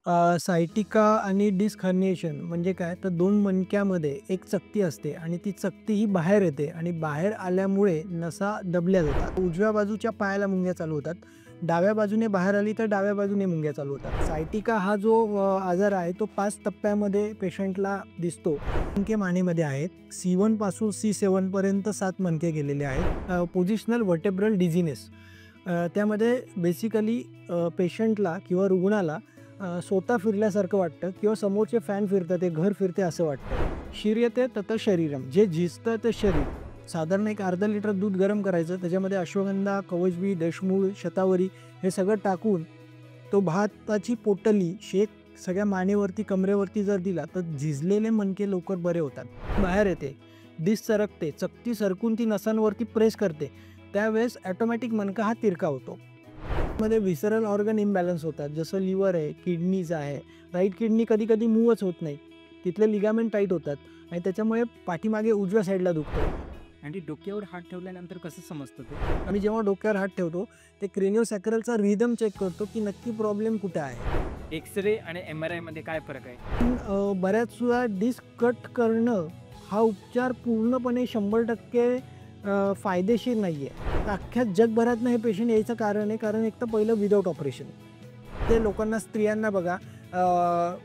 Sciatica आणि disk herniation म्हणजे काय तर दोन मणक्यामध्ये एक चकती असते आणि ती चकती ही बाहेर येते आणि बाहेर आल्यामुळे नसा दबल्या जातात. उजव्या बाजूच्या पायाला मुंग्या चालू होतात. डाव्या बाजूने बाहेर आली तर डाव्या बाजूने मुंग्या चालू होतात. सायटिका हा जो आजार आहे तो 5 टप्प्यामध्ये पेशंटला दिसतो. मणके मानेमध्ये आहेत. C1 पासून C7 पर्यंत 7 मणके गेलेले आहेत. पोझिशनल व्हर्टेब्रल डिझिनेस त्यामध्ये बेसिकली पेशंटला किंवा रुग्णाला स्वतः फिरल्यासारखं वाटतं किंवा समोरचे फॅन फिरतात ते घर फिरते असं वाटतं. शिर्यते तत शरीरम जे झिजतं ते शरीर. साधारण एक अर्धा लिटर दूध गरम करायचं, त्याच्यामध्ये अश्वगंधा, कवचबी, दशमूळ, शतावरी हे सगळं टाकून तो भाताची पोटली शेक सगळ्या मानेवरती कमरेवरती जर दिला तर झिजलेले मणके लवकर बरे होतात. बाहेर येते, डिस्क सरकते, चकती सरकून ती नसांवरती प्रेस करते, त्यावेळेस ऑटोमॅटिक मणका हा तिरका होतो. मध्ये विसरल ऑर्गन इम्बॅलन्स होतात, जसं लिव्हर आहे, किडनीज आहे. राईट किडनी कधी कधी मूवच होत नाही, तिथले लिगामेंट टाईट होतात आणि त्याच्यामुळे पाठीमागे उजव्या साईडला दुखतो. आणि डोक्यावर हात ठेवल्यानंतर कसं समजतं ते? आम्ही जेव्हा डोक्यावर हात ठेवतो ते क्रेनिओसॅक्रलचा रिदम चेक करतो की नक्की प्रॉब्लेम कुठे आहे. एक्सरे आणि MRI मध्ये काय फरक आहे? बऱ्याच वेळा डिस्क कट करणं हा उपचार पूर्णपणे 100% फायदेशीर नाही आहे. अख्ख्या जगभरातनं हे पेशंट यायचं कारण आहे, कारण एक तर पहिलं विदाऊट ऑपरेशन. ते लोकांना, स्त्रियांना बघा,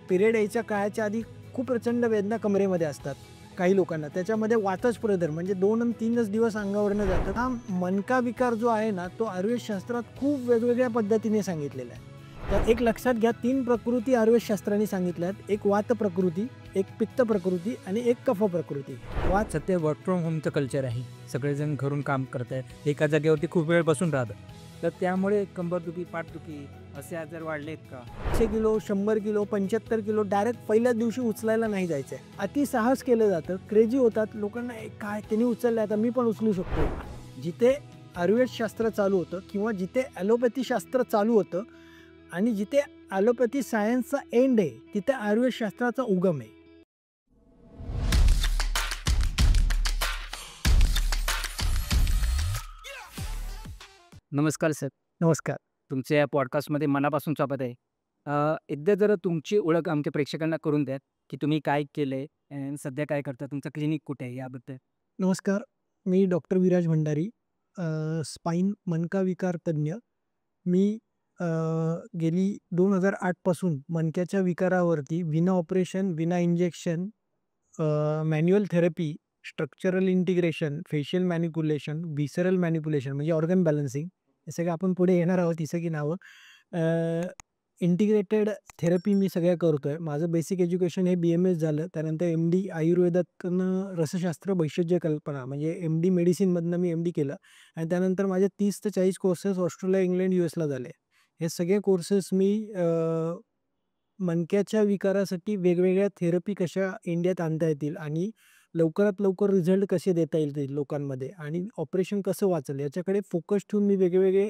पिरियड यायच्या काळाच्या आधी खूप प्रचंड वेदना कमरेमध्ये असतात काही लोकांना, त्याच्यामध्ये वातच प्रदर म्हणजे 2 आणि 3च दिवस अंगावरनं जातात. हा मणका विकार जो आहे ना तो आयुर्वेदशास्त्रात खूप वेगवेगळ्या पद्धतीने सांगितलेला आहे. तर एक लक्षात घ्या, 3 प्रकृती आयुर्वेदशास्त्राने सांगितल्या आहेत. एक वात प्रकृती, एक पित्त प्रकृती आणि एक कफ प्रकृती. वाच सध्या वर्क फ्रॉम होमचं कल्चर आहे, सगळेजण घरून काम करत आहेत, एका जागेवरती खूप वेळ बसून राहतात, तर त्यामुळे कंबरदुखी, पाठदुखी असे आजार वाढलेत का? 100 किलो, 100 किलो, 75 किलो डायरेक्ट पहिल्याच दिवशी उचलायला नाही जायचं आहे. अतिसाहस केलं जातं, क्रेजी होतात लोकांना, काय त्यांनी उचललं आता मी पण उचलू शकतो. जिथे आयुर्वेदशास्त्र चालू होतं किंवा जिथे ॲलोपॅथी शास्त्र चालू होतं आणि जिथे ॲलोपॅथी सायन्सचा एंड आहे तिथे आयुर्वेदशास्त्राचा उगम आहे. नमस्कार सर. नमस्कार. तुमच्या या पॉडकास्टमध्ये मनापासून स्वागत आहे. एकदा जरा तुमची ओळख आमच्या प्रेक्षकांना करून द्या, की तुम्ही काय केलंय आणि सध्या काय करता, तुमचं क्लिनिक कुठे आहे याबद्दल. नमस्कार, मी डॉक्टर विराज भंडारी, स्पाईन मणका विकार तज्ज्ञ. मी गेली 2008 पासून मणक्याच्या विकारावरती विना ऑपरेशन, विना injection, manual therapy, structural integration, facial manipulation, visceral manipulation म्हणजे ऑर्गन बॅलन्सिंग, हे सगळं आपण पुढे येणार आहोत, ही सगळी नावं. इंटिग्रेटेड थेरपी मी सगळ्या करतो आहे. माझं बेसिक एज्युकेशन हे BMS झालं, त्यानंतर MD आयुर्वेदातनं रसशास्त्र भैषज्य कल्पना म्हणजे MD मेडिसिनमधनं मी MD केलं आणि त्यानंतर माझे 30 ते 40 कोर्सेस ऑस्ट्रेलिया, इंग्लंड, US झाले. हे सगळे कोर्सेस मी मणक्याच्या विकारासाठी वेगवेगळ्या थेरपी कशा इंडियात आणता येतील आणि लवकरात लवकर रिझल्ट कसे देता येतील लोकांमध्ये आणि ऑपरेशन कसं वाचेल याच्याकडे फोकस ठेवून मी वेगवेगळे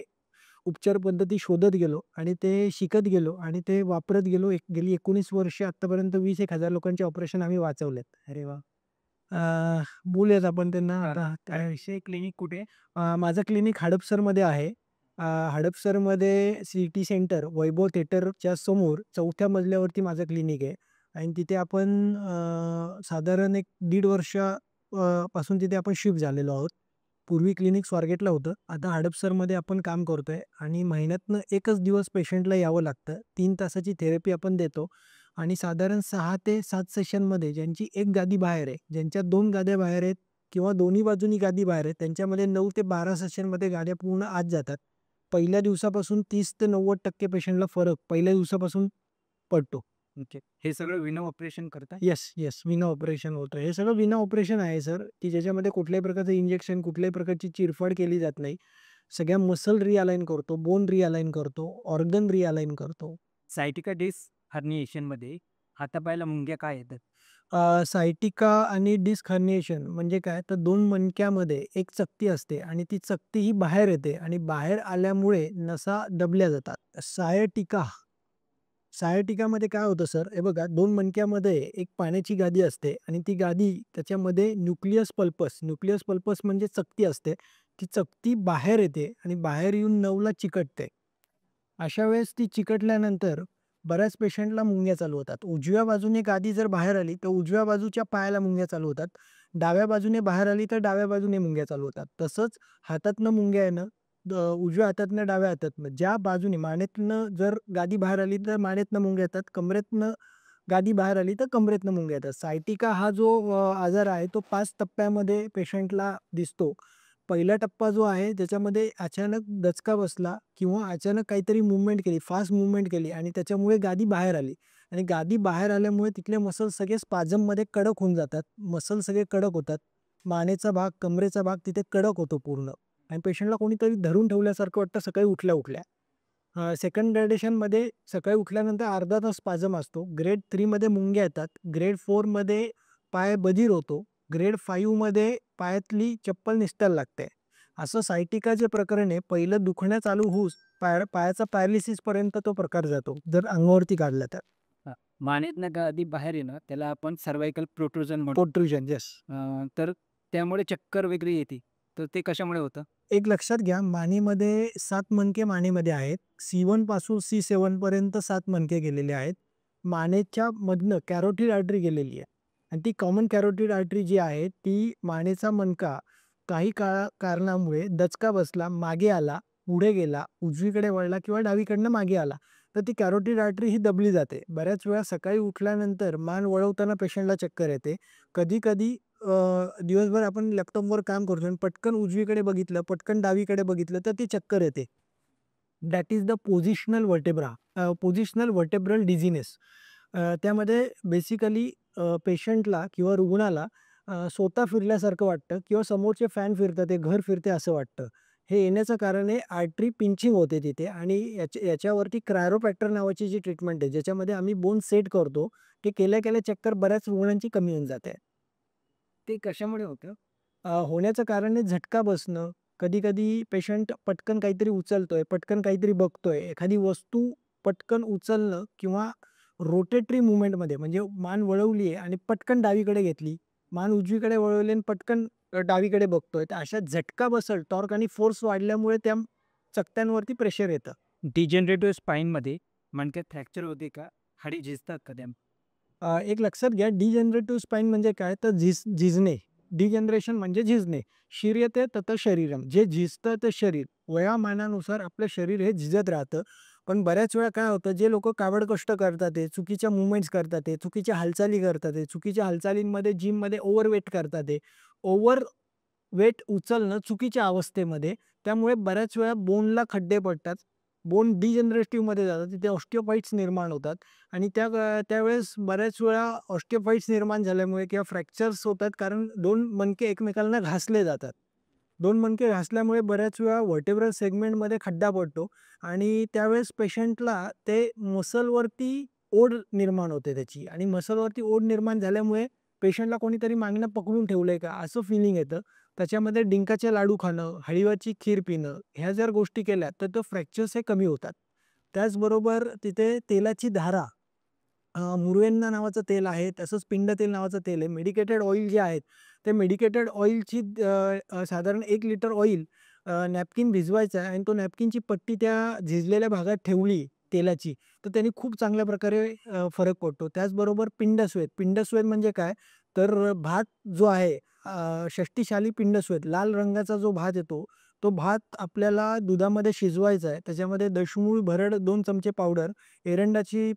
उपचार पद्धती शोधत गेलो आणि ते शिकत गेलो आणि ते वापरत गेलो. गेली 19 वर्ष आत्तापर्यंत 20,000 लोकांचे ऑपरेशन आम्ही वाचवलेत. अरे वा. बोलूयात आपण त्यांना आता काय विषय क्लिनिक कुठे? माझं क्लिनिक हडपसरमध्ये आहे. हडपसरमध्ये सिटी सेंटर वैभव थिएटरच्या समोर 4थ्या मजल्यावरती माझं क्लिनिक आहे आणि तिथे आपण साधारण एक 1.5 वर्ष पासून तिथे आपण शिफ्ट झालेलो आहोत. पूर्वी क्लिनिक स्वारगेटला होतं, आता हडपसरमध्ये आपण काम करतोय आणि महिन्यातनं एकच दिवस पेशंटला यावं लागतं. 3 तासाची थेरपी आपण देतो आणि साधारण 6 ते 7 सेशनमध्ये ज्यांची एक गादी बाहेर आहे, ज्यांच्या 2 गाद्या बाहेर आहेत किंवा दोन्ही बाजूनी गादी बाहेर आहे, त्यांच्यामध्ये 9 ते 12 सेशनमध्ये गाड्या पूर्ण आत जातात. पहिल्या दिवसापासून 30 ते 90% पेशंटला फरक पहिल्या दिवसापासून पडतो. ओके, हे सगळं विना ऑपरेशन करता? येस, विना ऑपरेशन होतं. हे सगळं विना ऑपरेशन आहे सर, की ज्याच्यामध्ये कुठल्याही प्रकारचं इंजेक्शन, कुठल्याही प्रकारची चिरफाड केली जात नाही. सगळ्या मसल रिअलाइन करतो, बोन रिअलाइन करतो, ऑर्गन रिअलाइन करतो. सायटिका डिस्क हर्निएशनमध्ये हातापायाला मुंग्या काय येतात? सायटिका आणि डिस्क हर्निएशन म्हणजे काय तर 2 मणक्यामध्ये एक चकती असते आणि ती चकती ही बाहेर येते आणि बाहेर आल्यामुळे नसा दबल्या जातात. सायटिकामध्ये काय होतं सर, हे बघा, 2 मणक्यामध्ये एक पाण्याची गादी असते आणि ती गादी त्याच्यामध्ये न्यूक्लियस पल्पस म्हणजे चकती असते. ती चकती बाहेर येते आणि बाहेर येऊन नवला चिकटते. अशा वेळेस ती चिकटल्यानंतर बऱ्याच पेशंटला मुंग्या चालू होतात. उजव्या बाजूने गादी जर बाहेर आली, तर उजव्या बाजूच्या पायाला मुंग्या चालू होतात. डाव्या बाजूने बाहेर आली, तर डाव्या बाजूने मुंग्या चालू होतात. तसंच हातातनं मुंग्या येणं, उजव्या हातातनं डाव्या हातातनं ज्या बाजूने मानेतनं जर गादी बाहेर आली, तर मानेतनं मुंग्या येतात. कमरेतनं गादी बाहेर आली, तर कमरेतनं मुंग्या येतात. सायटिका हा जो आजार आहे, तो 5 टप्प्यामध्ये पेशंटला दिसतो. पहिला टप्पा जो आहे त्याच्यामध्ये अचानक दचका बसला किंवा अचानक काहीतरी मूव्हमेंट केली, फास्ट मूव्हमेंट केली आणि त्याच्यामुळे गादी बाहेर आली आणि गादी बाहेर आल्यामुळे तिथले मसल्स सगळे स्पाझममध्ये कडक होऊन जातात. मसल सगळे कडक होतात. मानेचा भाग, कमरेचा भाग तिथे कडक होतो पूर्ण आणि पेशंटला कोणीतरी धरून ठेवल्यासारखं वाटतं सकाळी उठल्या-उठल्या. सेकंड ग्रेडेशनमध्ये सकाळी उठल्यानंतर अर्धा तास स्पाझम असतो. ग्रेड 3 मध्ये मुंग्या येतात. ग्रेड 4 मध्ये पाय बधीर होतो. ग्रेड 5 मध्ये पायातली चप्पल निसटायला लागते. असं सायटिकाचे प्रकरण आहे. पहिलं दुखणं चालू होऊस पायाचा पॅरालिसिस पर्यंत तो प्रकार जातो, जर अंगावरती काढला तर. हां. मानेतनं गादी बाहेर येणं त्याला आपण सर्व्हायकल प्रोट्रुजन म्हणतो. प्रोट्रुजन येस. तर त्यामुळे चक्कर वगैरे येते. तर ते कशामुळे होतं? एक लक्षात घ्या, मानेमध्ये 7 मणके मानेमध्ये आहेत. C1 पासून C7 पर्यंत 7 मणके गेलेले आहेत. मानेच्या मधनं कॅरोटिड आर्टरी गेलेली आहे आणि ती कॉमन कॅरोटिड आर्टरी जी आहे, ती मानेचा मणका काही कारणामुळे दचका बसला, मागे आला, पुढे गेला, उजवीकडे वळला किंवा डावीकडनं मागे आला, तर ती कॅरोटिड आर्टरी ही दबली जाते. बऱ्याच वेळा सकाळी उठल्यानंतर मान वळवताना पेशंटला चक्कर येते. कधी-कधी दिवसभर आपण लॅपटॉपवर काम करतो आणि पटकन उजवीकडे बघितलं, पटकन डावीकडे बघितलं, तर ती चक्कर येते. That is the positional vertebral dizziness. त्यामध्ये बेसिकली पेशंटला किंवा रुग्णाला स्वतः फिरल्यासारखं वाटतं किंवा समोरचे फॅन फिरतात, ते घर फिरते असं वाटतं. हे येण्याचं कारण आहे आर्टरी पिंचिंग होते तिथे आणि याच्यावरती क्रायोप्रॅक्टर नावाची जी ट्रीटमेंट आहे, ज्याच्यामध्ये आम्ही बोन सेट करतो. ते केल्या-केल्या चक्कर बऱ्याच रुग्णांची कमी होऊन जाते. ते कशामुळे होतं? होण्याचं कारण आहे झटका बसणं. कधी-कधी पेशंट पटकन काहीतरी उचलतोय, पटकन काहीतरी बघतोय. एखादी वस्तू पटकन उचलणं किंवा रोटेटरी मूव्हमेंटमध्ये म्हणजे मान वळवली आहे आणि पटकन डावीकडे घेतली. मान उजवीकडे वळवली आणि पटकन डावीकडे बघतोय. तर अशा झटका बसल, टॉर्क आणि फोर्स वाढल्यामुळे त्या चकत्यांवरती प्रेशर येतं. डिजनरेटिव्ह स्पाईनमध्ये मणक्यात फ्रॅक्चर होते का? हाडी झिजतात का त्या? एक लक्षात घ्या, डिजनरेटिव्ह स्पाईन म्हणजे काय? तर झिजणे. डिजनरेशन म्हणजे झिजणे. शीर्यते तत शरीरम. जे झिजतं ते शरीर. वयामानानुसार आपलं शरीर हे झिजत राहतं. पण बऱ्याच वेळा काय होतं, जे लोकं काबड कष्ट करतात आहे, चुकीच्या मूव्हमेंट्स करतात आहे, चुकीच्या हालचाली करतात आहे, चुकीच्या हालचालींमध्ये जिममध्ये ओव्हरवेट करतात आहे. ओव्हर वेट उचलणं चुकीच्या अवस्थेमध्ये, त्यामुळे बऱ्याच वेळा बोनला खड्डे पडतात. बोन डिजनरेटिव्हमध्ये जातात. तिथे ऑस्टिओफाइट्स निर्माण होतात आणि त्यावेळेस बऱ्याच वेळा ऑस्टिओफाइट्स निर्माण झाल्यामुळे किंवा फ्रॅक्चर्स होतात, कारण 2 मणके एकमेकांना घासले जातात. 2 मणके घासल्यामुळे बऱ्याच वेळा व्हर्टेब्रल सेगमेंटमध्ये खड्डा पडतो आणि त्यावेळेस पेशंटला ते मसलवरती ओढ निर्माण होते त्याची आणि मसलवरती ओढ निर्माण झाल्यामुळे पेशंटला कोणीतरी मागणं पकडून ठेवलंय का असं फिलिंग येतं. त्याच्यामध्ये डिंकाचे लाडू खाणं, हळीवाची खीर पिणं, ह्या जर गोष्टी केल्या तर तो फ्रॅक्चर्स हे कमी होतात. त्याचबरोबर तिथे तेलाची धारा, मुरुएन्ना नावाचं तेल आहे, तसंच पिंड तेल नावाचं तेल आहे. मेडिकेटेड ऑइल जे आहेत, ते मेडिकेटेड ऑइलची साधारण 1 लिटर ऑइल नॅपकिन भिजवायचा आहे आणि तो नॅपकिनची पट्टी त्या झिजलेल्या भागात ठेवली तेलाची, तर त्याने खूप चांगल्या प्रकारे फरक पडतो. त्याचबरोबर पिंडस्वेद. पिंडस्वेद म्हणजे काय? तर भात जो आहे, षष्टिशाली पिंडस्वेद, लाल रंगाचा जो भात येतो, तो भात आपल्याला दुधामध्ये शिजवायचा आहे. त्याच्यामध्ये दशमूळ भरड 2 चमचे पावडर, एरंडाची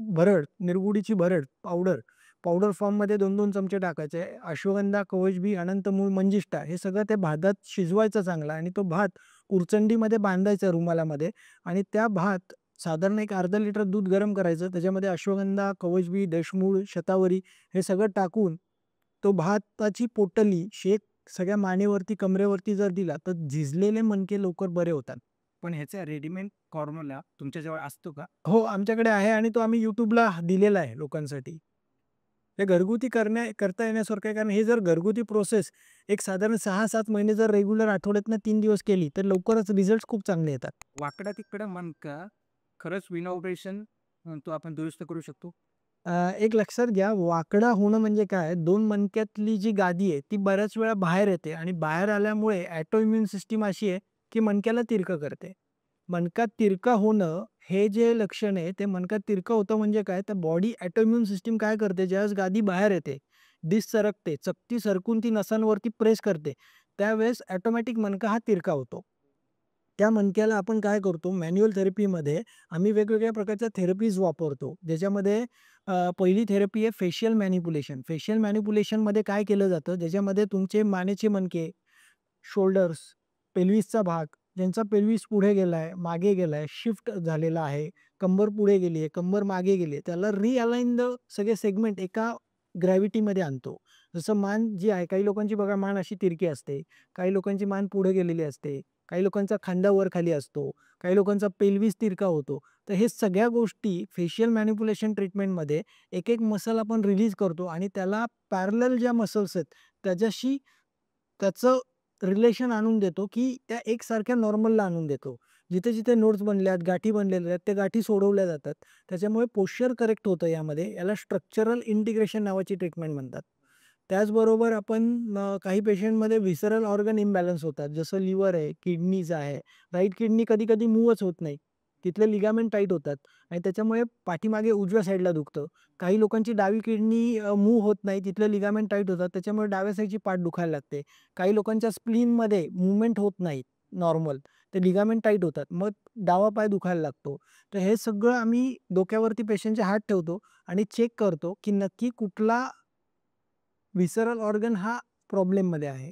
भरड, निरगुडीची भरड पावडर, पावडर फॉर्ममध्ये 2-2 चमचे टाकायचे. अश्वगंधा, कवचबी, अनंतमूळ, मंजिष्ठा हे सगळं त्या भातात शिजवायचं चांगला आणि तो भात उरचंडीमध्ये बांधायचा रुमालामध्ये आणि त्या भात साधारण एक अर्धा लिटर दूध गरम करायचं. त्याच्यामध्ये अश्वगंधा, कवचबी, दशमूळ, शतावरी हे सगळं टाकून तो भाताची पोटली शेक सगळ्या मानेवरती, कमरेवरती जर दिला, तर झिजलेले मणके लवकर बरे होतात. पण ह्याचा रेडीमेड फॉर्म्युला तुमच्याजवळ असतो का? हो, आमच्याकडे आहे आणि तो आम्ही YouTubeला दिलेला आहे लोकांसाठी. हे घरगुती करता येण्यासारखं आहे, कारण हे जर घरगुती प्रोसेस एक साधारण 6-7 महिने जर रेग्युलर आठवड्यातनं 3 दिवस केली, तर लवकरच रिझल्ट्स खूप चांगले येतात. वाकडा-तिकडा मणका खरंच विना ऑपरेशन तो आपण दुरुस्त करू शकतो? एक लक्षात घ्या, वाकडा होणं म्हणजे काय? 2 मणक्यातली जी गादी आहे, ती बऱ्याच वेळा बाहेर येते आणि बाहेर आल्यामुळे ऑटो इम्यून सिस्टम अशी आहे, की मणक्याला तिरकं करते. मणका तिरका होणं हे जे लक्षण आहे ते मणका तिरका होतं म्हणजे काय, तर बॉडी ऑटोइम्यून सिस्टीम काय करते, ज्यावेळेस गादी बाहेर येते, डिस्क सरकते, चकती सरकून ती नसांवरती प्रेस करते, त्यावेळेस ऑटोमॅटिक मणका हा तिरका होतो. त्या मणक्याला आपण काय करतो, मॅन्युअल थेरपीमध्ये आम्ही वेगवेगळ्या प्रकारच्या थेरपीज वापरतो. ज्याच्यामध्ये पहिली थेरपी आहे फेशियल मॅनिप्युलेशन. फेशियल मॅनिप्युलेशनमध्ये काय केलं जातं, ज्याच्यामध्ये तुमचे मानेचे मणके, शोल्डर्स, पेल्विसचा भाग, ज्यांचा पेल्विस पुढे गेलाय, मागे गेलाय, शिफ्ट झालेला आहे, कंबर पुढे गेली आहे, कंबर मागे गेली आहे, त्याला रिअलाइन द सगळे सेगमेंट एका ग्रॅव्हिटीमध्ये आणतो. जसं मान जी आहे, काही लोकांची बघा मान अशी तिरकी असते, काही लोकांची मान पुढे गेलेली असते, काही लोकांचा खांदा वर खाली असतो, काही लोकांचा पेल्विस तिरका होतो. तर हे सगळ्या गोष्टी फेशियल मॅनिप्युलेशन ट्रीटमेंटमध्ये एक-एक मसल आपण रिलीज करतो आणि त्याला पॅरलल ज्या मसल्स आहेत त्याच्याशी त्याचं रिलेशन आणून देतो, की त्या एकसारख्या नॉर्मलला आणून देतो. जिथे-जिथे नोड्स बनल्यात, गाठी बनलेल्या आहेत, त्या गाठी सोडवल्या जातात. त्याच्यामुळे पोश्चर करेक्ट होतं यामध्ये. याला स्ट्रक्चरल इंटिग्रेशन नावाची ट्रीटमेंट म्हणतात. त्याचबरोबर आपण काही पेशंटमध्ये व्हिसरल ऑर्गन इम्बॅलन्स होतात. जसं लिव्हर आहे, किडनीज आहे. राईट किडनी कधी-कधी मूव्हच होत नाही. तिथले लिगामेंट टाईट होतात आणि त्याच्यामुळे पाठीमागे उजव्या साईडला दुखतं. काही लोकांची डावी किडनी मूव्ह होत नाही. तिथले लिगामेंट टाईट होतात. त्याच्यामुळे डाव्या साईडची पाठ दुखायला लागते. काही लोकांच्या स्प्लीनमध्ये मूव्हमेंट होत नाही नॉर्मल. ते लिगामेंट टाईट होतात. मग डावा पाय दुखायला लागतो. तर हे सगळं आम्ही डोक्यावरती पेशंटचे हात ठेवतो आणि चेक करतो, की नक्की कुठला व्हिसरल ऑर्गन हा प्रॉब्लेममध्ये आहे.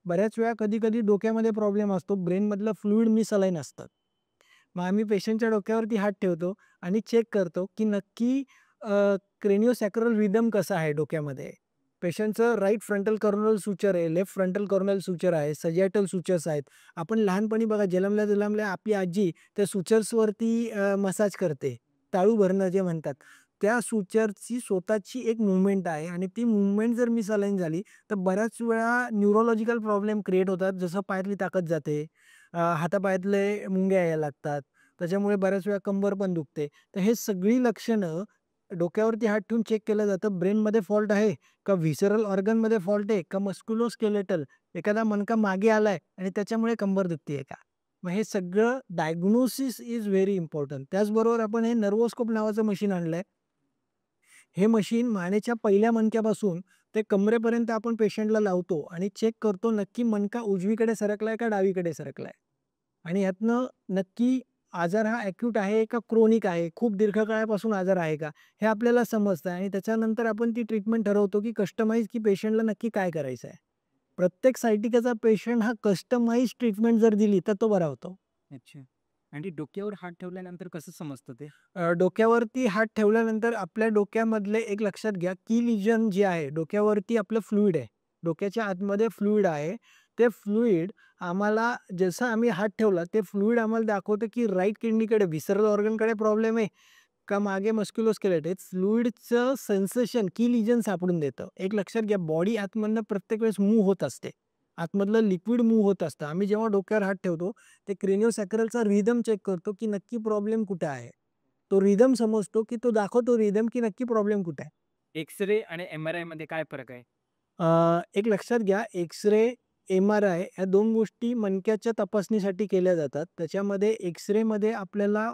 बऱ्याच वेळा कधी-कधी डोक्यामध्ये प्रॉब्लेम असतो. ब्रेनमधलं फ्लुइड मिसअलाइन असतं. मग आम्ही पेशंटच्या डोक्यावरती हात ठेवतो आणि चेक करतो, की नक्की क्रेनिओसॅक्रल रिदम कसा आहे डोक्यामध्ये. पेशंटचं राइट फ्रंटल कॉर्नल सुचर आहे, लेफ्ट फ्रंटल कॉर्नल सुचर आहे, सजिएटल सुचर्स आहेत. आपण लहानपणी बघा जन्मल्या-जन्मल्या आपली आजी त्या सुचर्सवरती मसाज करते. टाळू भरणं जे म्हणतात. त्या सुचरची स्वतःची एक मूव्हमेंट आहे आणि ती मूव्हमेंट जर मिसअलाइन झाली, तर बऱ्याच वेळा न्यूरोलॉजिकल प्रॉब्लेम क्रिएट होतात. जसं पायातली ताकद जाते, हातापायातले मुंग्या यायला लागतात. त्याच्यामुळे बऱ्याच वेळा कंबर पण दुखते. तर हे सगळी लक्षणं डोक्यावरती हात ठेवून चेक केलं जातं. ब्रेनमध्ये फॉल्ट आहे का व्हिसरल ऑर्गनमध्ये फॉल्ट आहे का मस्क्युलोस्केलेटल एखादा मणका मागे आलाय आणि त्याच्यामुळे कंबर दुखतीये का? मग हे सगळं डायग्नोसिस इज व्हेरी इम्पोर्टंट. त्याचबरोबर आपण हे नर्व्होस्कोप नावाचं मशीन आणलंय. हे मशीन मानेच्या पहिल्या मणक्यापासून ते कमरेपर्यंत आपण पेशंटला लावतो आणि चेक करतो नक्की मणका उजवीकडे सरकलाय का डावीकडे सरकलाय. आणि ह्यातनं नक्की आजार हा ॲक्यूट आहे का क्रोनिक आहे, खूप दीर्घकाळापासून आजार आहे का, हे आपल्याला समजतं आणि त्याच्यानंतर आपण ती ट्रीटमेंट ठरवतो की कस्टमाइज की पेशंटला नक्की काय करायचं आहे. प्रत्येक सायटिकाचा पेशंट हा कस्टमाइज ट्रीटमेंट जर दिली तर तो बरा होतो. अच्छा. आणि डोक्यावर हात ठेवल्यानंतर कसं समजतं ते? डोक्यावरती हात ठेवल्यानंतर आपल्या डोक्यामधले एक लक्षात घ्या, की लिजन जे आहे डोक्यावरती आपलं फ्लुइड आहे. डोक्याच्या आतमध्ये फ्लुइड आहे. ते फ्लुइड आम्हाला जसं आम्ही हात ठेवला, ते फ्लुइड आम्हाला दाखवतं, की राइट किडनीकडे व्हिसरल ऑर्गनकडे प्रॉब्लेम आहे का मागे मस्क्युलोस्केलेटल. फ्लुइडचं सेन्सेशन की लिजन सापडून देतं. एक लक्षात घ्या, बॉडी आतमधनं प्रत्येक वेळेस मूव्ह होत असते. आतमधलं लिक्विड मूव्ह होत असतं. आम्ही जेव्हा डोक्यावर हात ठेवतो, ते क्रेनिओसॅक्रलचा रिदम चेक करतो, की नक्की प्रॉब्लेम कुठे आहे. तो रिदम समजतो, की तो दाखवतो रिदम, की नक्की प्रॉब्लेम कुठे आहे. एक्स-रे आणि एम-आर-आयमध्ये काय फरक आहे? एक लक्षात घ्या, एक्स-रे, एम-आर-आय ह्या 2 गोष्टी मणक्याच्या तपासणीसाठी केल्या जातात. त्याच्यामध्ये एक्स-रेमध्ये आपल्याला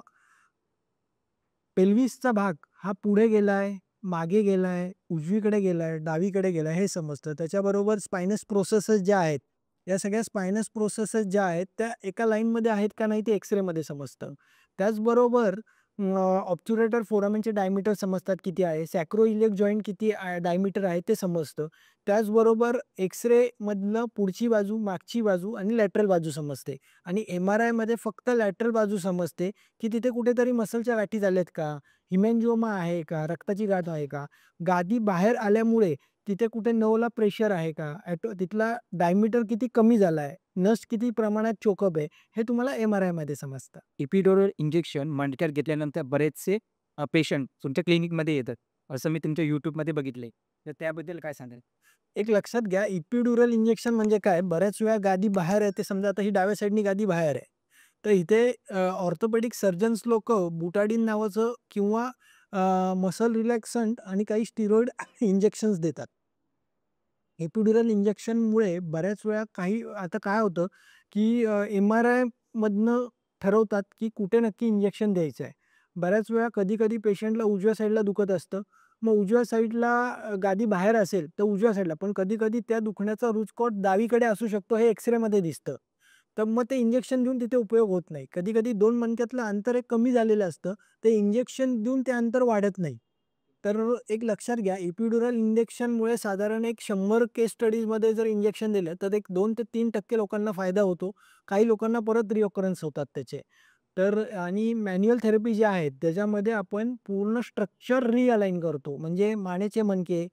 पेल्विसचा भाग हा पुढे गेलाय, मागे गेलाय, उजवीकडे गेलाय, डावीकडे गेलाय हे समजतं. त्याच्याबरोबर स्पायनस प्रोसेसेस ज्या आहेत, या सगळ्या स्पायनस प्रोसेसेस ज्या आहेत, त्या एका लाईनमध्ये आहेत का नाही ते एक्स-रेमध्ये समजतं. त्याचबरोबर ऑब्च्युरेटर फोरामेनचे डायमीटर समजतात किती आहे, सॅक्रोइलियक जॉइंट किती डायमीटर आहे ते समजतं. त्याचबरोबर एक्स-रेमधलं पुढची बाजू, मागची बाजू आणि लॅटरल बाजू समजते आणि एम-आर-आयमध्ये फक्त लॅटरल बाजू समजते, की तिथे कुठेतरी मसलच्या गाठी झाल्यात का? हिमॅन्जिओमा आहे का? रक्ताची गाठ आहे का? गादी बाहेर आल्यामुळे तिथे कुठे नर्व्हला प्रेशर आहे का? तिथला डायमीटर किती कमी झालाय? नस किती प्रमाणात चोकअप आहे? हे तुम्हाला एम-आर-आयमध्ये समजतं. एपिड्युरल इंजेक्शन मणक्यात घेतल्यानंतर बरेचसे पेशंट तुमच्या क्लिनिकमध्ये येतात. असं मी तुमच्या YouTubeमध्ये बघितलंय. तर त्याबद्दल काय सांगाल? एक लक्षात घ्या, इपिड्युरल इंजेक्शन म्हणजे काय? बऱ्याच वेळा गादी बाहेर आहे. ते समजा आता ही डाव्या साइडनी गादी बाहेर आहे. तर इथे ऑर्थोपेडिक सर्जन्स लोकं बुटाडिन नावाचं किंवा मसल रिलॅक्संट आणि काही स्टिरॉइड इंजेक्शन्स देतात. एपिड्युरल इंजेक्शनमुळे बऱ्याच वेळा काही आता काय होतं, की एम-आर-आयमधनं ठरवतात की कुठे नक्की इंजेक्शन द्यायचं आहे. बऱ्याच वेळा कधी-कधी पेशंटला उजव्या साईडला दुखत असतं. मग उजव्या साईडला गादी बाहेर असेल तर उजव्या साईडला, पण कधी-कधी त्या दुखण्याचा रूट कॉज डावीकडे असू शकतो हे एक्स-रेमध्ये दिसतं. तर मग ते इंजेक्शन देऊन तिथे उपयोग होत नाही. कधी-कधी 2 मणक्यातलं अंतर एक कमी झालेलं असतं. ते इंजेक्शन देऊन ते अंतर वाढत नाही. तर एक लक्षात घ्या, एपिड्युरल इंजेक्शनमुळे साधारण एक 100 केस स्टडीजमध्ये जर इंजेक्शन दिलं, तर एक 2 ते 3% लोकांना फायदा होतो. काही लोकांना परत रिओकरन्स होतात त्याचे. तर आणि मॅन्युअल थेरपी जी आहे, त्याच्यामध्ये आपण पूर्ण स्ट्रक्चर रिअलाइन करतो. म्हणजे मानेचे मणके,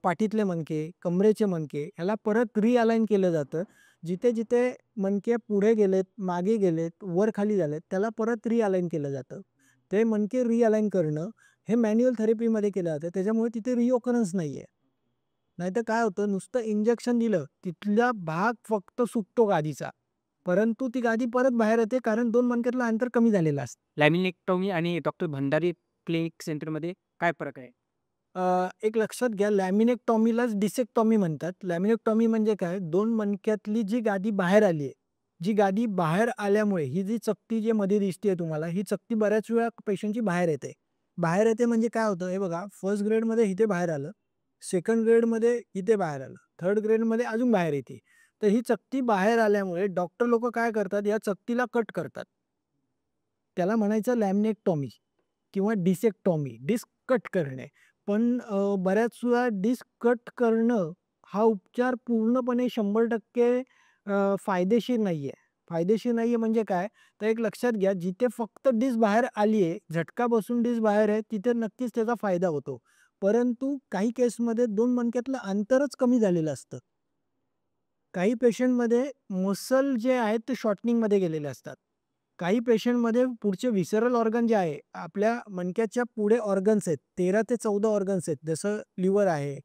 पाठीतले मणके, कमरेचे मणके ह्याला परत रिअलाइन केलं जातं. जिथे-जिथे मणके पुढे गेलेत, मागे गेलेत, वर-खाली झालेत, त्याला परत रिअलाइन केलं जातं. ते मणके रिअलाइन करणं हे मॅन्युअल थेरपीमध्ये केलं जातं. त्याच्यामुळे तिथे रिओकरन्स नाहीये. नाहीतर काय होतं, नुसतं इंजेक्शन दिलं, तिथला भाग फक्त सुटतो गादीचा. परंतु ती गादी परत बाहेर येते कारण 2 मणक्यातलं अंतर कमी झालेलं असतं. लॅमिनेक्टॉमी आणि डॉक्टर भंडारी क्लिनिक सेंटरमध्ये काय फरक आहे? एक लक्षात घ्या, लॅमिनेक्टॉमीलाच डिसेक्टॉमी म्हणतात. लॅमिनेक्टॉमी म्हणजे काय, 2 मणक्यातली जी गादी बाहेर आली आहे, जी गादी बाहेर आल्यामुळे ही जी चकती जी मध्ये दिसते तुम्हाला, ही चकती बऱ्याच वेळा पेशंटची बाहेर येते. बाहेर येते म्हणजे काय होतं, हे बघा, फर्स्ट ग्रेडमध्ये इथे बाहेर आलं, सेकंड ग्रेडमध्ये इथे बाहेर आलं, थर्ड ग्रेडमध्ये अजून बाहेर येते. तर ही चकती बाहेर आल्यामुळे डॉक्टर लोकं काय करतात, या चकतीला कट करतात. त्याला म्हणायचं लॅमिनेक्टॉमी किंवा डिसेक्टॉमी, डिस्क कट करणे. पण बऱ्याच वेळा डिस्क कट करणं हा उपचार पूर्णपणे 100% फायदेशीर नाहीये. फायदेशीर नाहीये म्हणजे काय? तर एक लक्षात घ्या, जिथे फक्त डिस्क बाहेर आली आहे, झटका बसून डिस्क बाहेर आहे, तिथे नक्कीच त्याचा फायदा होतो. परंतु काही केसमध्ये 2 मणक्यातलं अंतरच कमी झालेलं असतं. काही पेशंटमध्ये मसल जे आहेत ते शॉर्टनिंगमध्ये गेलेले असतात. काही पेशंटमध्ये पुढचे व्हिसरल ऑर्गन जे आहे, आपल्या मणक्याच्या पुढे ऑर्गन्स आहेत. 13 ते 14 ऑर्गन्स आहेत. जसं लिव्हर आहे,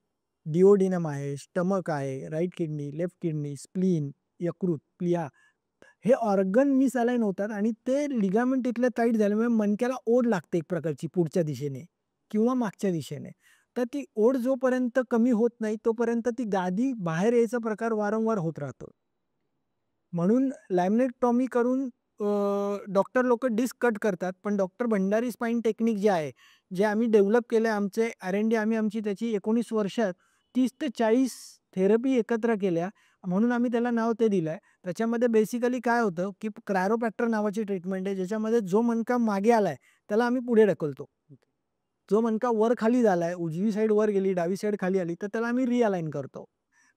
डिओडिनम आहे, स्टमक आहे, right kidney, left kidney, spleen, यकृत, प्लीहा हे ऑर्गन मिसअलाइन होतात आणि ते लिगामेंट तिथले टाईट झाल्यामुळे मणक्याला ओढ लागते एक प्रकारची पुढच्या दिशेने किंवा मागच्या दिशेने. तर ती ओढ जोपर्यंत कमी होत नाही, तोपर्यंत ती गादी बाहेर यायचा प्रकार वारंवार होत राहतो. म्हणून लॅमिनेक्टॉमी करून डॉक्टर लोकं डिस्क कट करतात. पण डॉक्टर भंडारी स्पाईन टेक्निक जे आहे, जे आम्ही डेव्हलप केलं आहे, आमचे आर-एन-डी आम्ही आमची त्याची 19 वर्षात 30 ते 40 थेरपी एकत्र केल्या. म्हणून आम्ही त्याला नाव ते दिलं आहे. त्याच्यामध्ये बेसिकली काय होतं, की क्रायोप्रॅक्टर नावाची ट्रीटमेंट आहे, ज्याच्यामध्ये जो मणका मागे आलाय, त्याला आम्ही पुढे ढकलतो. जो मणका वर-खाली झालाय, उजवी साईड वर गेली, डावी साईड खाली आली, तर त्याला आम्ही रिअलाइन करतो.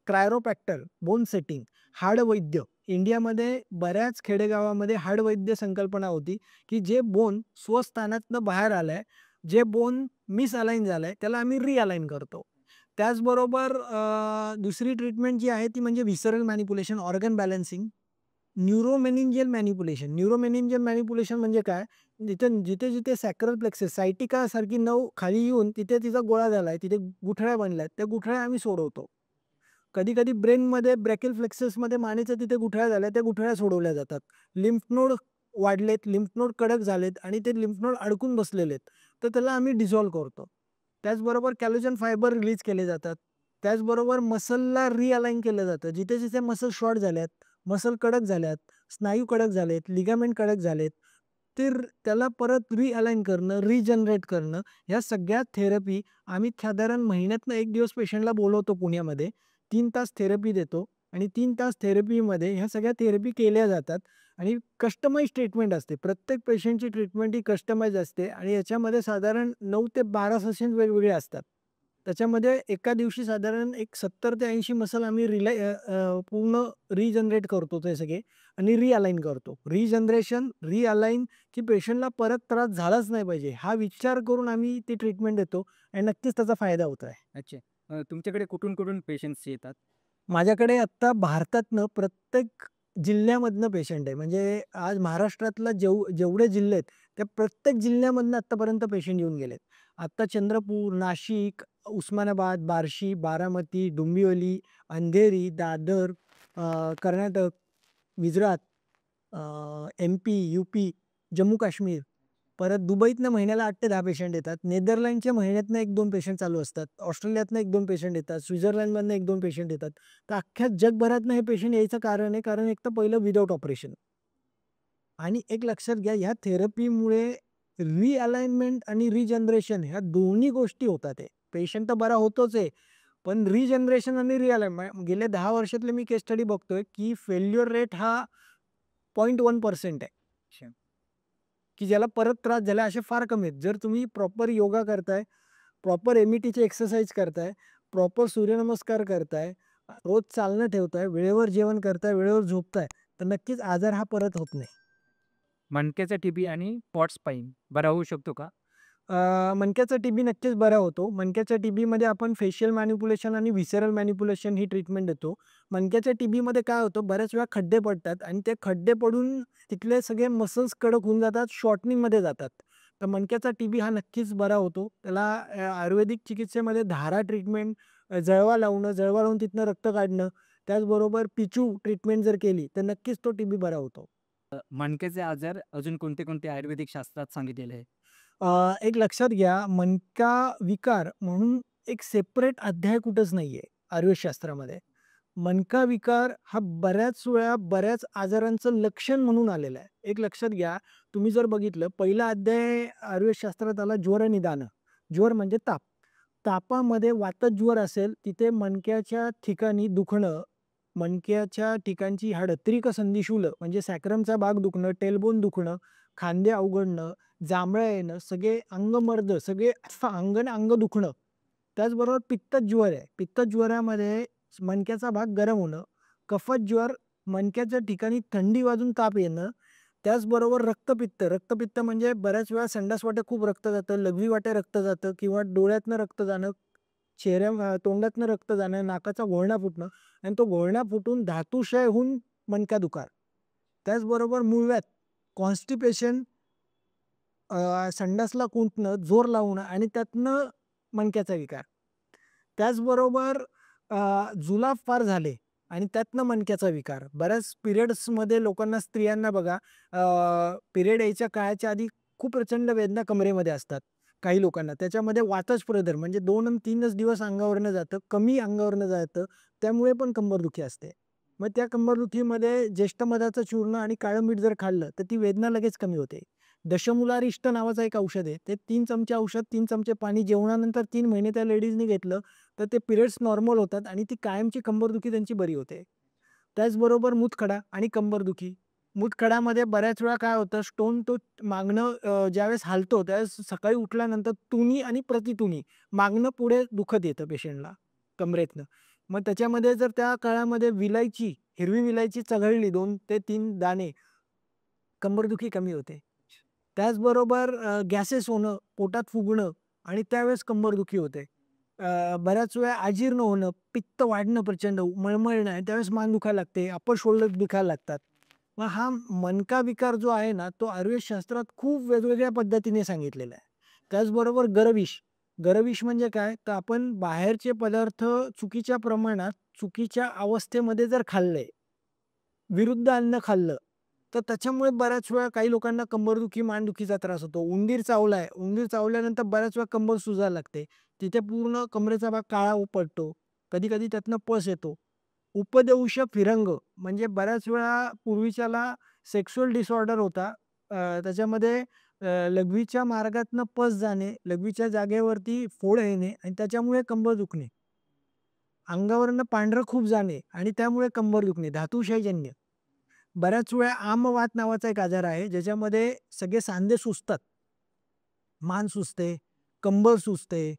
क्रायोप्रॅक्टर, बोन सेटिंग, हाडवैद्य. इंडियामध्ये बऱ्याच खेडेगावामध्ये हाडवैद्य संकल्पना होती, की जे बोन स्वस्थानातनं बाहेर आलंय, जे बोन मिसअलाइन झालंय, त्याला आम्ही रिअलाइन करतो. त्याचबरोबर दुसरी ट्रीटमेंट जी आहे ती म्हणजे visceral manipulation, organ balancing, neuromeningeal manipulation. Neuromeningeal manipulation म्हणजे काय? जिथे-जिथे सॅक्रल प्लेक्सस, सायटिका सारखी नऊ खाली येऊन तिथे तिचा गोळा झालाय, तिथे गुठळ्या बनल्यात, त्या गुठळ्या आम्ही सोडवतो. कधी-कधी ब्रेनमध्ये ब्रॅकियल फ्लेक्ससमध्ये मानेच्या तिथे गुठळ्या झाल्या, त्या गुठळ्या सोडवल्या जातात. लिम्फ नोड वाढलेत, लिम्फ नोड कडक झालेत आणि ते लिम्फ नोड अडकून बसलेले आहेत, तर त्याला आम्ही डिसॉल्व्ह करतो. त्याचबरोबर कॅलोजन फायबर रिलीज केले जातात. त्याचबरोबर मसलला रिअलाइन केलं जातं. जिथे-जिथे मसल शॉर्ट झाल्यात, मसल कडक झाल्यात, स्नायू कडक झालेत, लिगामेंट कडक झालेत, तर त्याला परत रिअलाइन करणं, रिजनरेट करणं, ह्या सगळ्या थेरपी आम्ही साधारण महिन्यातनं 1 दिवस पेशंटला बोलवतो पुण्यामध्ये. 3 तास थेरपी देतो आणि 3 तास थेरपीमध्ये ह्या सगळ्या थेरपी केल्या जातात आणि कस्टमाइज्ड ट्रीटमेंट असते. प्रत्येक पेशंटची ट्रीटमेंट ही कस्टमाइज असते आणि याच्यामध्ये साधारण 9 ते 12 सेशन्स वेगवेगळे असतात. त्याच्यामध्ये एका दिवशी साधारण एक 70 ते 80 मसल आम्ही पूर्ण रिजनरेट करतो ते सगळे आणि रिअलाइन करतो. रिजनरेशन, रिअलाइन की पेशंटला परत त्रास झालाच नाही पाहिजे, हा विचार करून आम्ही ती ट्रीटमेंट देतो आणि नक्कीच त्याचा फायदा होत आहे. अच्छा. तुमच्याकडे कुठून-कुठून पेशंट्स येतात? माझ्याकडे आत्ता भारतातनं प्रत्येक जिल्ह्यामधनं पेशंट आहे. म्हणजे आज महाराष्ट्रातला जेवढे जिल्हे आहेत, त्या प्रत्येक जिल्ह्यामधनं आत्तापर्यंत पेशंट येऊन गेलेत. आत्ता चंद्रपूर, नाशिक, उस्मानाबाद, बार्शी, बारामती, डोंबिवली, अंधेरी, दादर, कर्नाटक, गुजरात, एम-पी, यू-पी, जम्मू-काश्मीर, परत दुबईतनं महिन्याला 8 ते 10 पेशंट येतात. नेदरलँडच्या महिन्यातनं 1-2 पेशंट चालू असतात. ऑस्ट्रेलियातनं 1-2 पेशंट येतात. स्वित्झर्लंडमधनं 1-2 पेशंट येतात. तर अख्ख्या जगभरातनं हे पेशंट यायचं कारण आहे, कारण एक तर पहिलं विदाऊट ऑपरेशन. आणि एक लक्षात घ्या, ह्या थेरपीमुळे रिअलाइनमेंट आणि रिजनरेशन ह्या दोन्ही गोष्टी होतात आहे. पेशंट तर बरा होतोच आहे, पण रिजनरेशन आणि रिअलाइनमेंट गेल्या 10 वर्षातले मी केस स्टडी बघतोय, की फेल्युअर रेट हा 0.1% आहे. अच्छा. की ज्याला परत त्रास झाला असे फार कमी आहेत. जर तुम्ही प्रॉपर योगा करताय, प्रॉपर एम-ई-टीची एक्सरसाइज करताय, प्रॉपर सूर्यनमस्कार करताय, रोज चालणं ठेवताय, वेळेवर जेवण करताय, वेळेवर झोपताय, तर नक्कीच आजार हा परत होत नाही. मणक्याचा टीबी आणि पॉट स्पाईन बरा होऊ शकतो का? मणक्याचा टीबी नक्कीच बरा होतो. मणक्याच्या टीबीमध्ये आपण फेशियल मॅनिप्युलेशन आणि व्हिसरल मॅनिप्युलेशन ही ट्रीटमेंट देतो. मणक्याच्या टीबीमध्ये काय होतं, बऱ्याच वेळा खड्डे पडतात आणि ते खड्डे पडून तिथले सगळे मसल्स कडक होऊन जातात, शॉर्टनिंगमध्ये जातात. तर मणक्याचा टीबी हा नक्कीच बरा होतो. त्याला आयुर्वेदिक चिकित्सेमध्ये धारा ट्रीटमेंट, जळवा लावणं, जळवा लावून तिथनं रक्त काढणं, त्याचबरोबर पिचू ट्रीटमेंट जर केली, तर नक्कीच तो टीबी बरा होतो. मणक्याचे आजार अजून कोणते कोणते आयुर्वेदिक शास्त्रात सांगितलेले आहे? एक लक्षात घ्या, मणका विकार म्हणून एक सेपरेट अध्याय कुठंच नाहीये आयुर्वेदशास्त्रामध्ये. मणका विकार हा बऱ्याच वेळा बऱ्याच आजारांचं लक्षण म्हणून आलेलं आहे. एक लक्षात घ्या, तुम्ही जर बघितलं पहिला अध्याय आयुर्वेदशास्त्रात आला ज्वर निदान. ज्वर म्हणजे ताप. तापामध्ये वातज्वर असेल, तिथे मणक्याच्या ठिकाणी दुखणं, मणक्याच्या ठिकाणची हाडं, त्रिक संधिशूल म्हणजे सॅक्रमचा भाग दुखणं, टेलबोन दुखणं, खांदे अवघडणं, जांभळ्या येणं, सगळे अंगमर्द, सगळे अंग आणि अंग दुखणं. त्याचबरोबर पित्तज्वर आहे. पित्तज्वरामध्ये मणक्याचा भाग गरम होणं, कफज्वर मणक्याच्या ठिकाणी थंडी वाजून ताप येणं, त्याचबरोबर रक्तपित्त. रक्तपित्त म्हणजे बऱ्याच वेळा संडास वाटे खूप रक्त जातं, लघवी वाटे रक्त जातं किंवा डोळ्यातनं रक्त जाणं, तोंडातनं रक्त जाणं, नाकाचा घोळणा फुटणं आणि तो घोळणा फुटून धातुक्षय होऊन मणकादुखार. त्याचबरोबर मूळव्याध, कॉन्स्टिपेशन, संडासला कुंटणं, जोर लावणं आणि त्यातनं मणक्याचा विकार. त्याचबरोबर जुलाब फार झाले आणि त्यातनं मणक्याचा विकार. बऱ्याच पिरियड्समध्ये लोकांना, स्त्रियांना बघा, पिरियड यायच्या काळाच्या आधी खूप प्रचंड वेदना कमरेमध्ये असतात काही लोकांना. त्याच्यामध्ये वातच प्रदर म्हणजे 2 आणि 3च दिवस अंगावरनं जातं, कमी अंगावरनं जातं, त्यामुळे पण कंबरदुखी असते. मग त्या कंबरदुखीमध्ये ज्येष्ठमधाचं चूर्ण आणि काळं मीठ जर खाल्लं, तर ती वेदना लगेच कमी होते. दशमूलारिष्ट नावाचं एक औषध आहे. ते 3 चमचे औषध, 3 चमचे पाणी जेवणानंतर 3 महिने त्या लेडीजनी घेतलं, तर ते पिरियड्स नॉर्मल होतात आणि ती कायमची कंबरदुखी त्यांची बरी होते. त्याचबरोबर मूतखडा आणि कंबरदुखी. मूतखड्यामध्ये बऱ्याच वेळा काय होतं, स्टोन तो मागणं ज्यावेळेस हालतो, त्यावेळेस सकाळी उठल्यानंतर तुनी आणि प्रतितुनी मागणं पुढे दुखत येतं पेशंटला कमरेतनं. मग त्याच्यामध्ये जर त्या काळामध्ये विलायची, हिरवी विलायची चघळली 2 ते 3 दाणे, कंबरदुखी कमी होते. त्याचबरोबर गॅसेस होणं, पोटात फुगणं आणि त्यावेळेस कंबरदुखी होते. बऱ्याच वेळा अजीर्ण होणं, पित्त वाढणं प्रचंड, मळमळणं आणि त्यावेळेस मान दुखायला लागते, अपर शोल्डर दुखायला लागतात. मग हा मणका विकार जो आहे ना, तो आयुर्वेदशास्त्रात खूप वेगवेगळ्या पद्धतीने सांगितलेला आहे. त्याचबरोबर गरविष. गरविष म्हणजे काय? तर आपण बाहेरचे पदार्थ चुकीच्या प्रमाणात, चुकीच्या अवस्थेमध्ये जर खाल्ले, विरुद्ध अन्न खाल्लं, तर त्याच्यामुळे बऱ्याच वेळा काही लोकांना कंबरदुखी, मानदुखीचा त्रास होतो. उंदीर चावलाय, उंदीर चावल्यानंतर बऱ्याच वेळा कंबर सुजायला लागते. तिथे पूर्ण कमरेचा भाग काळा पडतो. कधी-कधी त्यातनं पस येतो. उपदेऊष फिरंग म्हणजे बऱ्याच वेळा पूर्वीच्याला सेक्शुअल डिसऑर्डर होता. त्याच्यामध्ये लघवीच्या मार्गातनं पस जाणे, लघवीच्या जागेवरती फोड येणे आणि त्याच्यामुळे कंबर दुखणे. अंगावरनं पांढरं खूप जाणे आणि त्यामुळे कंबर दुखणे, धातुक्षयजन्य. बऱ्याच वेळा आमवात नावाचा एक आजार आहे, ज्याच्यामध्ये सगळे सांधे सुजतात. मान सुजते, कंबर सुजते,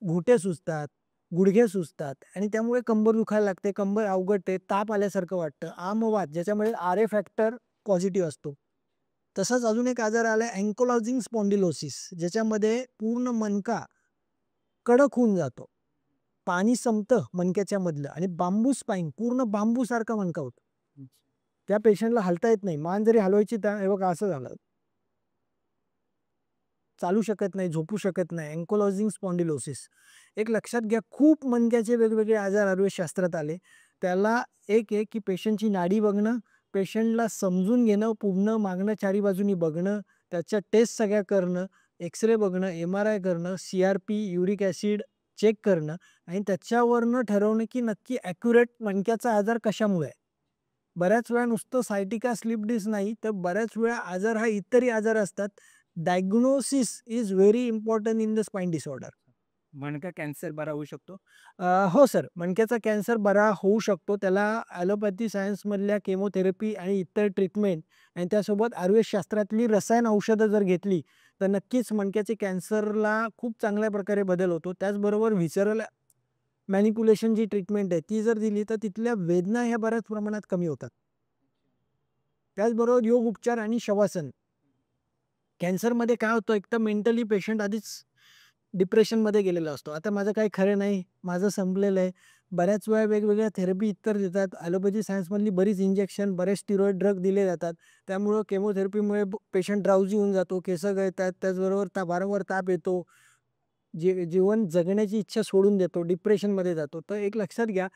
घुटे सुजतात, गुडघे सुजतात आणि त्यामुळे कंबर दुखायला लागते, कंबर अवघडते, ताप आल्यासारखं वाटतं. आमवात ज्याच्यामध्ये आर-ए फॅक्टर पॉझिटिव्ह असतो. तसाच अजून एक आजार आलाय अँकोलॉजिंग स्पॉन्डिलोसिस, ज्याच्यामध्ये पूर्ण मणका कडक होऊन जातो. पाणी संपतं मणक्याच्या मधलं आणि बांबू स्पाईन, पूर्ण बांबूसारखा मणका होतो. त्या पेशंटला हलता येत नाही. मान जरी हलवायची, तर हे बघा असं झालं. चालू शकत नाही, झोपू शकत नाही. अँकोलॉजिंग स्पॉन्डिलोसिस. एक लक्षात घ्या, खूप मणक्याचे वेगवेगळे आजार आयुर्वेदशास्त्रात आले. त्याला एक आहे, की पेशंटची नाडी बघणं, पेशंटला समजून घेणं, पुढनं मागणं चारी बाजूनी बघणं, त्याच्या टेस्ट सगळ्या करणं, एक्स-रे बघणं, एम-आर-आय करणं, सी-आर-पी, युरिक ॲसिड चेक करणं आणि त्याच्यावरनं ठरवणं, की नक्की ॲक्युरेट मणक्याचा आजार कशामुळे आहे. बऱ्याच वेळा नुसतं सायटिका स्लिप डिस्क नाही, तर बऱ्याच वेळा आजार हा इतरही आजार असतात. Diagnosis is very important in the spine disorder. मणका कॅन्सर बरा होऊ शकतो? हो सर, मणक्याचा कॅन्सर बरा होऊ शकतो. त्याला ॲलोपॅथी सायन्समधल्या केमोथेरपी आणि इतर ट्रीटमेंट आणि त्यासोबत आयुर्वेदशास्त्रातली रसायन औषधं जर घेतली, तर नक्कीच मणक्याचे कॅन्सरला खूप चांगल्या प्रकारे बदल होतो. त्याचबरोबर व्हिसरल मॅनिप्युलेशन जी ट्रीटमेंट आहे, ती जर दिली, तर तिथल्या वेदना ह्या बऱ्याच प्रमाणात कमी होतात. त्याचबरोबर योग उपचार आणि शवासन. कॅन्सरमध्ये काय होतं, एक तर मेंटली पेशंट आधीच डिप्रेशनमध्ये गेलेला असतो. आता माझं काही खरं नाही, माझं संपलेलं आहे. बऱ्याच वेळा वेगवेगळ्या थेरपी इतर देतात. ॲलोपॅथी सायन्समधली बरीच इंजेक्शन, बरेच स्टिरॉइड ड्रग दिले जातात. त्यामुळं केमोथेरपीमुळे पेशंट ड्राउझी होऊन जातो, केसं गळतात, त्याचबरोबर वारंवार ताप येतो. जीवन जगण्याची इच्छा सोडून देतो, डिप्रेशनमध्ये जातो. तर एक लक्षात घ्या,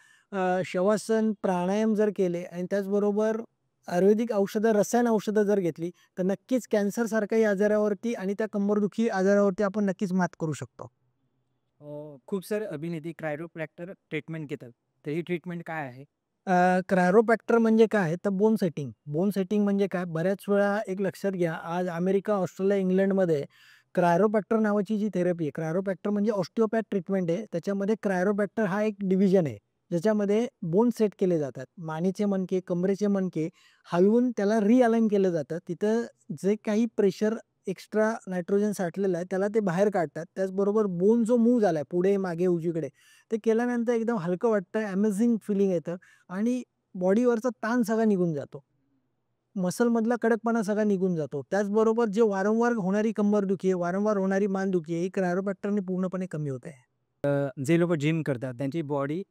शवासन, प्राणायाम जर केले आणि त्याचबरोबर आयुर्वेदिक औषधं, रसायन औषधं जर घेतली, तर नक्कीच कॅन्सरसारख्याही आजारावरती आणि त्या कंबरदुखी आजारावरती आपण नक्कीच मात करू शकतो. खूप सारे अभिनेते क्रायोप्रॅक्टर ट्रीटमेंट घेतात. तर ही ट्रीटमेंट काय आहे? क्रायोप्रॅक्टर म्हणजे काय आहे, तर बोन सेटिंग. बोन सेटिंग म्हणजे काय, बऱ्याच वेळा एक लक्षात घ्या, आज अमेरिका, ऑस्ट्रेलिया, इंग्लंडमध्ये क्रायोप्रॅक्टर नावाची जी थेरपी आहे, क्रायोप्रॅक्टर म्हणजे ऑस्टिओपॅथ ट्रीटमेंट आहे. त्याच्यामध्ये क्रायोप्रॅक्टर हा एक डिव्हिजन आहे, ज्याच्यामध्ये बोन सेट केले जातात. मानेचे मणके, कमरेचे मणके हलवून त्याला रिअलाइन केलं जातं. तिथं जे काही प्रेशर एक्स्ट्रा नायट्रोजन साठलेलं आहे, त्याला ते बाहेर काढतात. त्याचबरोबर बोन जो मूव्ह झाला आहे, पुढे, मागे, उजवीकडे, ते केल्यानंतर एकदम हलकं वाटतं, अमेझिंग फिलिंग येतं आणि बॉडीवरचा ताण सगळा निघून जातो. मसलमधला कडकपणा सगळा निघून जातो. त्याचबरोबर जे वारंवार होणारी कंबरदुखी आहे, वारंवार होणारी मानदुखी आहे, ही क्रायोप्रॅक्टरने पूर्णपणे कमी होते. जे लोकं जिम करतात त्यांची बॉडी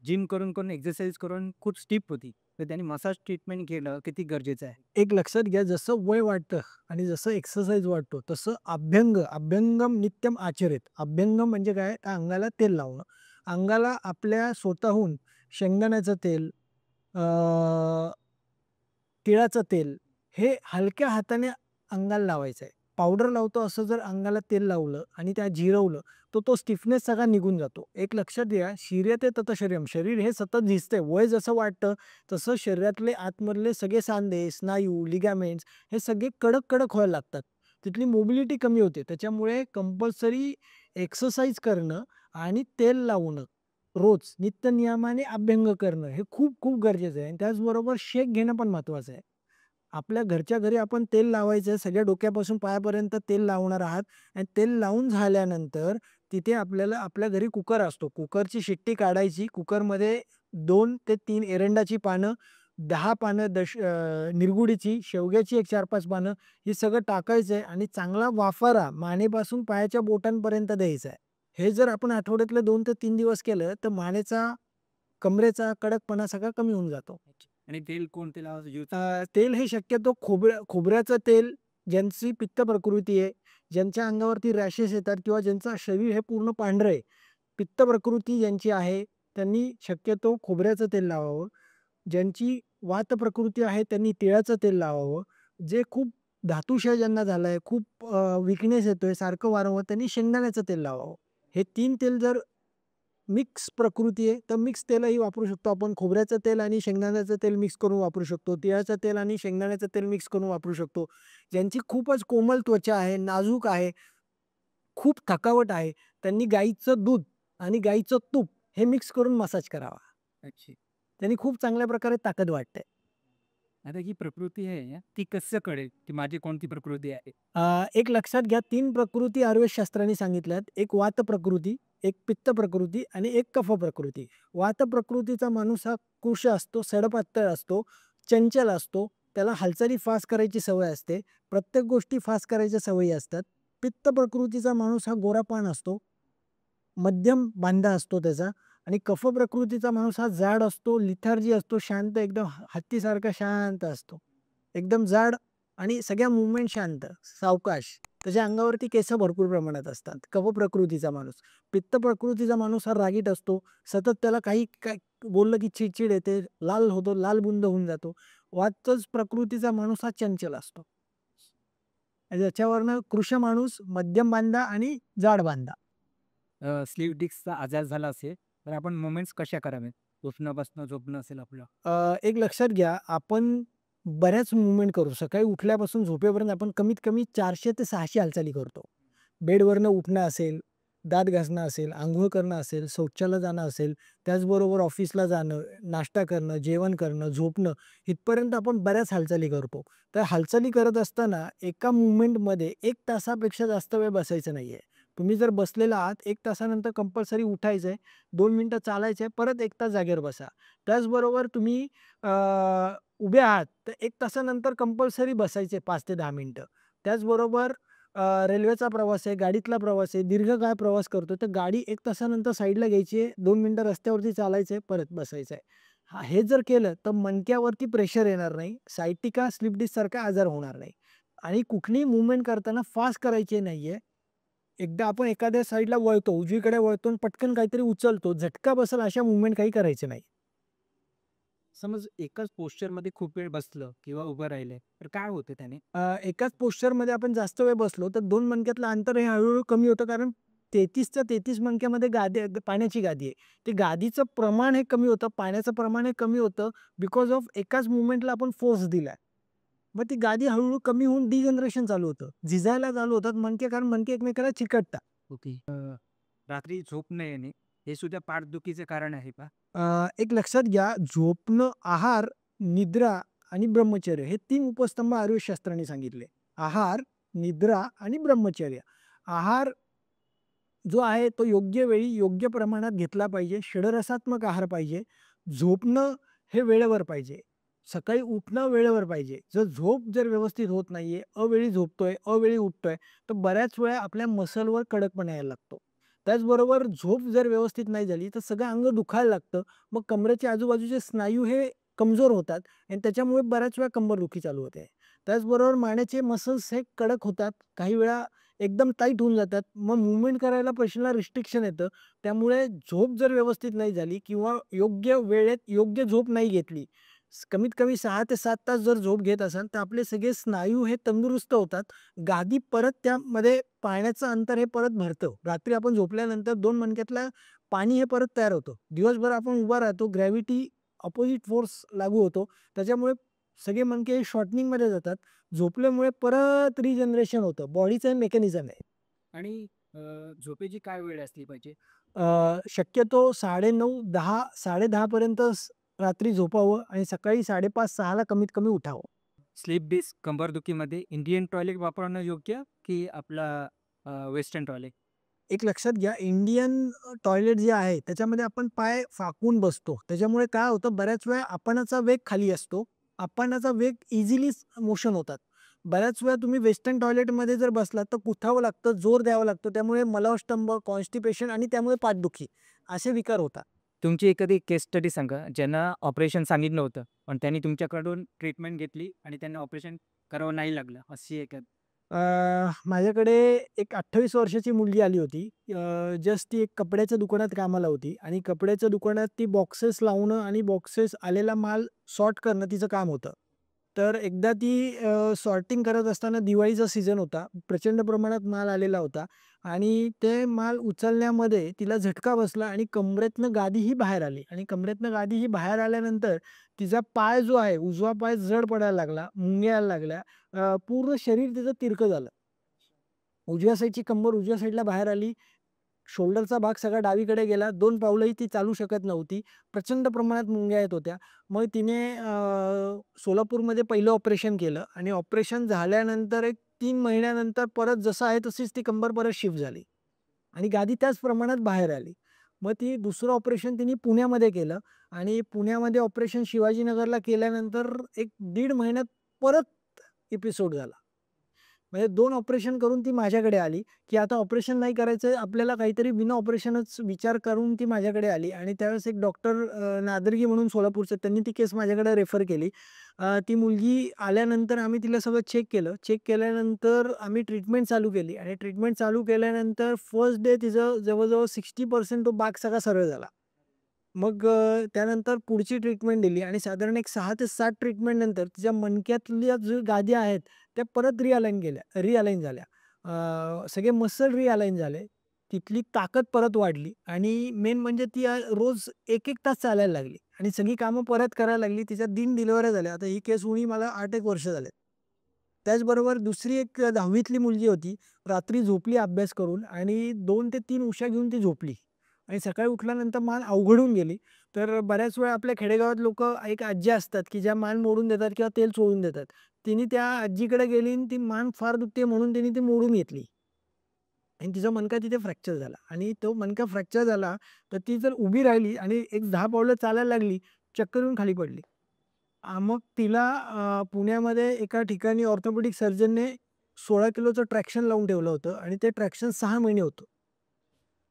जिम करून एक्सरसाइज करून खूप स्टिफ होती. तर त्यांनी मसाज ट्रीटमेंट घेणं किती गरजेचं आहे? एक लक्षात घ्या, जसं वय वाढतं आणि जसं एक्सरसाइज वाढतो, तसं अभ्यंगम नित्यम आचरेत. अभ्यंगम म्हणजे काय? तर अंगाला तेल लावणं. अंगाला आपल्या स्वतःहून शेंगदाण्याचं तेल, अ, तिळाचं तेल हे हलक्या हाताने अंगाला लावायचं आहे. पावडर लावतो असं जर अंगाला तेल लावलं आणि त्या जिरवलं, तर तो स्टिफनेस सगळा निघून जातो. एक लक्षात घ्या, "शीर्यते तत शरीरम." शरीर हे सतत झिजतंय. वय जसं वाढतं, तसं शरीरातले आतमधले सगळे सांधे, स्नायू, लिगामेंट्स हे सगळे कडक-कडक व्हायला लागतात. तिथली मोबिलिटी कमी होते. त्याच्यामुळे कंपल्सरी एक्सरसाइज करणं आणि तेल लावणं, रोज नित्यनियमाने अभ्यंग करणं हे खूप-खूप गरजेचं आहे आणि त्याचबरोबर शेक घेणं पण महत्त्वाचं आहे. आपल्या घरच्या घरी आपण तेल लावायचं आहे. सगळ्या डोक्यापासून पायापर्यंत तेल लावणार आहात आणि तेल लावून झाल्यानंतर तिथे आपल्याला आपल्या घरी कुकर असतो. कुकरची शिट्टी काढायची. कुकरमध्ये 2 ते 3 एरंडाची पानं, 10 पानं निरगुडीची, शेवग्याची एक 4-5 पानं हे सगळं टाकायचं आहे आणि चांगला वाफारा मानेपासून पायाच्या बोटांपर्यंत द्यायचा आहे. हे जर आपण आठवड्यातले 2 ते 3 दिवस केलं, तर मानेचा, कमरेचा कडकपणा सगळा कमी होऊन जातो. आणि तेल कोणते लावायचं यूज? तेल हे शक्यतो खोबऱ्याचं तेल, ज्यांची पित्त प्रकृती आहे, ज्यांच्या अंगावरती रॅशेस येतात किंवा ज्यांचं शरीर हे पूर्ण पांढरं आहे, पित्त प्रकृती ज्यांची आहे, त्यांनी शक्यतो खोबऱ्याचं तेल लावावं. ज्यांची वात प्रकृती आहे, त्यांनी तिळाचं तेल लावावं. जे खूप धातुक्षय ज्यांना झालाय, खूप वीकनेस येतोय सारखं वारंवार, त्यांनी शेंगदाण्याचं तेल लावावं. हे 3 तेल जर मिक्स प्रकृती आहे, तर मिक्स तेलही वापरू शकतो आपण. खोबऱ्याचं तेल आणि शेंगदाण्याचं तेल मिक्स करून वापरू शकतो. तिळाचं तेल आणि शेंगदाण्याचं तेल मिक्स करून वापरू शकतो. ज्यांची खूपच कोमल त्वचा आहे, नाजूक आहे, खूप थकावट आहे, त्यांनी गाईचं दूध आणि गाईचं तूप हे मिक्स करून मसाज करावा. अच्छा. त्यांनी खूप चांगल्या प्रकारे ताकद वाढते. आता ही प्रकृती आहे ती कसं कळेल की माझी कोणती प्रकृती आहे? एक लक्षात घ्या, 3 प्रकृती आयुर्वेदशास्त्राने सांगितल्यात. एक वात प्रकृती, एक पित्त प्रकृती आणि एक कफ प्रकृती. वात प्रकृतीचा माणूस हा कृश असतो, सडपातळ असतो, चंचल असतो. त्याला हालचाली फास्ट करायची सवय असते. प्रत्येक गोष्टी फास्ट करायच्या सवयी असतात. पित्त प्रकृतीचा माणूस हा गोरापान असतो. मध्यम बांधा असतो त्याचा आणि कफ प्रकृतीचा माणूस हा जाड असतो, लिथार्जी असतो, शांत एकदम हत्तीसारखा शांत असतो. एकदम जाड आणि सगळ्या मूव्हमेंट शांत, सावकाश. त्याच्या अंगावरती केस भरपूर प्रमाणात असतात. कफ प्रकृतीचा माणूस. पित्त प्रकृतीचा माणूस हा रागीट असतो. सतत त्याला काही काय बोललं की चिडचिड येते, लाल होतो, लालबुंद होऊन जातो. वातच प्रकृतीचा माणूस हा चंचल असतो. आणि याच्यावरनं कृश माणूस मध्यम बांधा आणि जाड बांधा. स्लीप डिस्कचा आजार झाला असेल तर आपण मुव्हमेंट्स कशा कराव्यात? उठणं बसणं झोपणं असेल आपलं. एक लक्षात घ्या, आपण बऱ्याच मूव्हमेंट करू. सकाळी उठल्यापासून झोपेपर्यंत आपण कमीत कमी 400 ते 600 हालचाली करतो. बेडवरनं उठणं असेल, दात घासणं असेल, अंघोळ करणं असेल, शौचाला जाणं असेल, त्याचबरोबर ऑफिसला जाणं, नाश्ता करणं, जेवण करणं, झोपणं, इथपर्यंत आपण बऱ्याच हालचाली करतो. तर हालचाली करत असताना एका मूव्हमेंटमध्ये 1 तासापेक्षा जास्त वेळ बसायचं नाहीये. तुम्ही जर बसलेला आहात, 1 तासानंतर कंपल्सरी उठायचंय, 2 मिनिटं चालायचंय, परत 1 तास जागेवर बसा. त्याचबरोबर तुम्ही अ, उभे आहात, तर 1 तासानंतर कंपल्सरी बसायचे 5 ते 10 मिनिटं. त्याचबरोबर रेल्वेचा प्रवास आहे, गाडीतला प्रवास आहे, दीर्घकाळ प्रवास करतो, तर गाडी 1 तासानंतर साईडला घ्यायची आहे, 2 मिनिटं रस्त्यावरती चालायचं आहे, परत बसायचं आहे. हे जर केलं, तर मणक्यावरती प्रेशर येणार नाही, सायटिका, स्लिप डिस्कसारखा आजार होणार नाही. आणि कुठलीही मूव्हमेंट करताना फास्ट करायची नाहीये. एकदा आपण एखाद्या साईडला वळतो, उजवीकडे वळतो आणि पटकन काहीतरी उचलतो, झटका बसेल अशा मूव्हमेंट काही करायचे नाही. समज एकाच पोश्चरमध्ये खूप वेळ बसलं किंवा उभं राहिलंय, तर काय होतं त्याने? एकाच पोश्चरमध्ये आपण जास्त वेळ बसलो, तर 2 मणक्यातलं अंतर हे हळू-हळू कमी होतं. कारण 33च्या 33 मणक्यामध्ये पाण्याची गादी आहे. ते गादीचं प्रमाण हे कमी होतं, पाण्याचं प्रमाण हे कमी होतं बिकॉज ऑफ एकाच मूव्हमेंटला आपण फोर्स दिलाय. मग ती गादी हळू कमी होऊन डिजनरेशन चालू होतं. झिजायला चालू होतात मणके, कारण मणके एकमेकांना चिकटतात. ओके. रात्री झोप न येणे हे सुद्धा पाठदुखीचे कारण आहे का? एक लक्षात घ्या, झोपणं, आहार, निद्रा आणि ब्रह्मचर्य हे 3 उपस्तंभ आयुर्वेदशास्त्राने सांगितले. आहार, निद्रा आणि ब्रह्मचर्य. आहार जो आहे तो योग्य वेळी, योग्य प्रमाणात घेतला पाहिजे. षडरसात्मक आहार पाहिजे. झोपणं हे वेळेवर पाहिजे. सकाळी उठणं वेळेवर पाहिजे. जर व्यवस्थित होत नाहीये, अवेळी झोपतोय, अवेळी उठतोय, तर बऱ्याच वेळा आपल्या मसलवर कडकपणा यायला लागतो. त्याचबरोबर झोप जर व्यवस्थित नाही झाली, तर सगळं अंग दुखायला लागतं. मग कमरेच्या आजूबाजूचे स्नायू हे कमजोर होतात आणि त्याच्यामुळे बऱ्याच वेळा कंबरदुखी चालू होते. त्याचबरोबर मानेचे मसल्स हे कडक होतात. काही वेळा एकदम टाईट होऊन जातात. मग मूव्हमेंट करायला पेशंटला रिस्ट्रिक्शन येतं. त्यामुळे झोप जर व्यवस्थित नाही झाली किंवा योग्य वेळेत योग्य झोप नाही घेतली, कमीत कमी 6 ते 7 तास जर झोप घेत असाल, तर आपले सगळे स्नायू हे तंदुरुस्त होतात. गादी परत त्यामध्ये पाण्याचं अंतर हे परत भरतं. रात्री आपण झोपल्यानंतर 2 मणक्यातलं पाणी हे परत तयार होतं. दिवसभर आपण उभा राहतो, ग्रॅव्हिटी अपोझिट फोर्स लागू होतो. त्याच्यामुळे सगळे मणके हे शॉर्टनिंगमध्ये जातात. झोपल्यामुळे परत रिजनरेशन होतं. बॉडीचं मेकॅनिझम आहे. आणि अ, झोपेची काय वेळ असली पाहिजे? शक्यतो 9:30, 10, 10:30 पर्यंत रात्री झोपावं आणि सकाळी 5:30-6 ला कमीत कमी उठावं. स्लीप डिस्क कंबरदुखीमध्ये इंडियन टॉयलेट वापरणं योग्य की आपला वेस्टर्न टॉयलेट? एक लक्षात घ्या, इंडियन टॉयलेट जे आहे त्याच्यामध्ये आपण पाय फाकून बसतो. त्याच्यामुळे काय होतं, बऱ्याच वेळा आपणाचा वेग खाली असतो. आपणाचा वेग इझिली मोशन होतात. बऱ्याच वेळा तुम्ही वेस्टर्न टॉयलेटमध्ये जर बसलात तर उठावं लागतं, जोर द्यावा लागतो. त्यामुळे मलबद्धंभ, कॉन्स्टिपेशन आणि त्यामुळे पाठदुखी असे विकार होतात. तुमची एखादी केस स्टडी सांगा, ज्यांना ऑपरेशन सांगितलं होतं, पण त्यांनी तुमच्याकडून ट्रीटमेंट घेतली आणि त्यांना ऑपरेशन करावं नाही लागलं, अशी एखादी? माझ्याकडे एक 28 वर्षाची मुलगी आली होती. जस्ट ती एक कपड्याच्या दुकानात कामाला होती आणि कपड्याच्या दुकानात ती बॉक्सेस लावणं आणि बॉक्सेस आलेला माल सॉर्ट करणं तिचं काम होतं. तर एकदा ती सॉर्टिंग करत असताना दिवाळीचा सीझन होता. प्रचंड प्रमाणात माल आलेला होता आणि ते माल उचलण्यामध्ये तिला झटका बसला आणि कमरेतनं गादी ही बाहेर आली आणि कमरेतनं गादी ही बाहेर आल्यानंतर तिचा पाय जो आहे, उजवा पाय जड पडायला लागला, मुंग्या यायला लागल्या. पूर्ण शरीर तिचं तिरकं झालं. उजव्या साईडची कंबर उजव्या साईडला बाहेर आली. शोल्डरचा भाग सगळा डावीकडे गेला. 2 पावलंही ती चालू शकत नव्हती. प्रचंड प्रमाणात मुंग्या येत होत्या. मग तिने सोलापूरमध्ये पहिलं ऑपरेशन केलं आणि ऑपरेशन झाल्यानंतर एक 3 महिन्यानंतर परत जसं आहे तशीच ती कंबर परत शिफ्ट झाली आणि गादी त्याच प्रमाणात बाहेर आली. मग ती दुसरं ऑपरेशन तिने पुण्यामध्ये केलं आणि पुण्यामध्ये ऑपरेशन शिवाजीनगरला केल्यानंतर एक 1.5 महिन्यात परत एपिसोड झाला. म्हणजे 2 ऑपरेशन करून ती माझ्याकडे आली, की आता ऑपरेशन नाही करायचं आपल्याला, काहीतरी बिना ऑपरेशनच विचार करून ती माझ्याकडे आली आणि त्यावेळेस एक डॉक्टर नादर्गी म्हणून सोलापूरचे, त्यांनी ती केस माझ्याकडे रेफर केली. ती मुलगी आल्यानंतर आम्ही तिला सगळं चेक केलं. चेक केल्यानंतर आम्ही ट्रीटमेंट चालू केली आणि ट्रीटमेंट चालू केल्यानंतर फर्स्ट डे तिचं जवळ-जवळ 60% तो भाग सगळा सरळ झाला. मग त्यानंतर पुढची ट्रीटमेंट दिली आणि साधारण एक 6 ते 7 ट्रीटमेंट नंतर तिच्या मणक्यातल्या ज्या गादी आहेत, त्या परत रिअलाईन झाल्या. सगळे मसल रिअलाईन झाले. तिथली ताकद परत वाढली आणि मेन म्हणजे ती रोज 1-1 तास चालायला लागली आणि सगळी कामं परत करायला लागली. तिच्या 3 डिलिव्हऱ्या झाल्या. आता ही केस होऊन मला 8 एक वर्ष झालेत. त्याचबरोबर दुसरी एक 10वीतली मुलगी होती. रात्री झोपली अभ्यास करून आणि 2 ते 3 उशा घेऊन ती झोपली आणि सकाळी उठल्यानंतर मान अवघडून गेली. तर बऱ्याच वेळा आपल्या खेडेगावात लोकं एक आजी असतात, की ज्या मान मोडून देतात किंवा तेल चोळून देतात. तिने त्या आजीकडे गेली आणि ती मान फार दुखते म्हणून तिने ती मोडून घेतली आणि तिचा मणका तिथे फ्रॅक्चर झाला आणि तो मणका फ्रॅक्चर झाला, तर ती जर उभी राहिली आणि एक 10 पावलं चालायला लागली, चक्कर येऊन खाली पडली. मग तिला पुण्यामध्ये एका ठिकाणी ऑर्थोपेडिक सर्जनने 16 किलोचं ट्रॅक्शन लावून ठेवलं होतं आणि ते ट्रॅक्शन 6 महिने होतं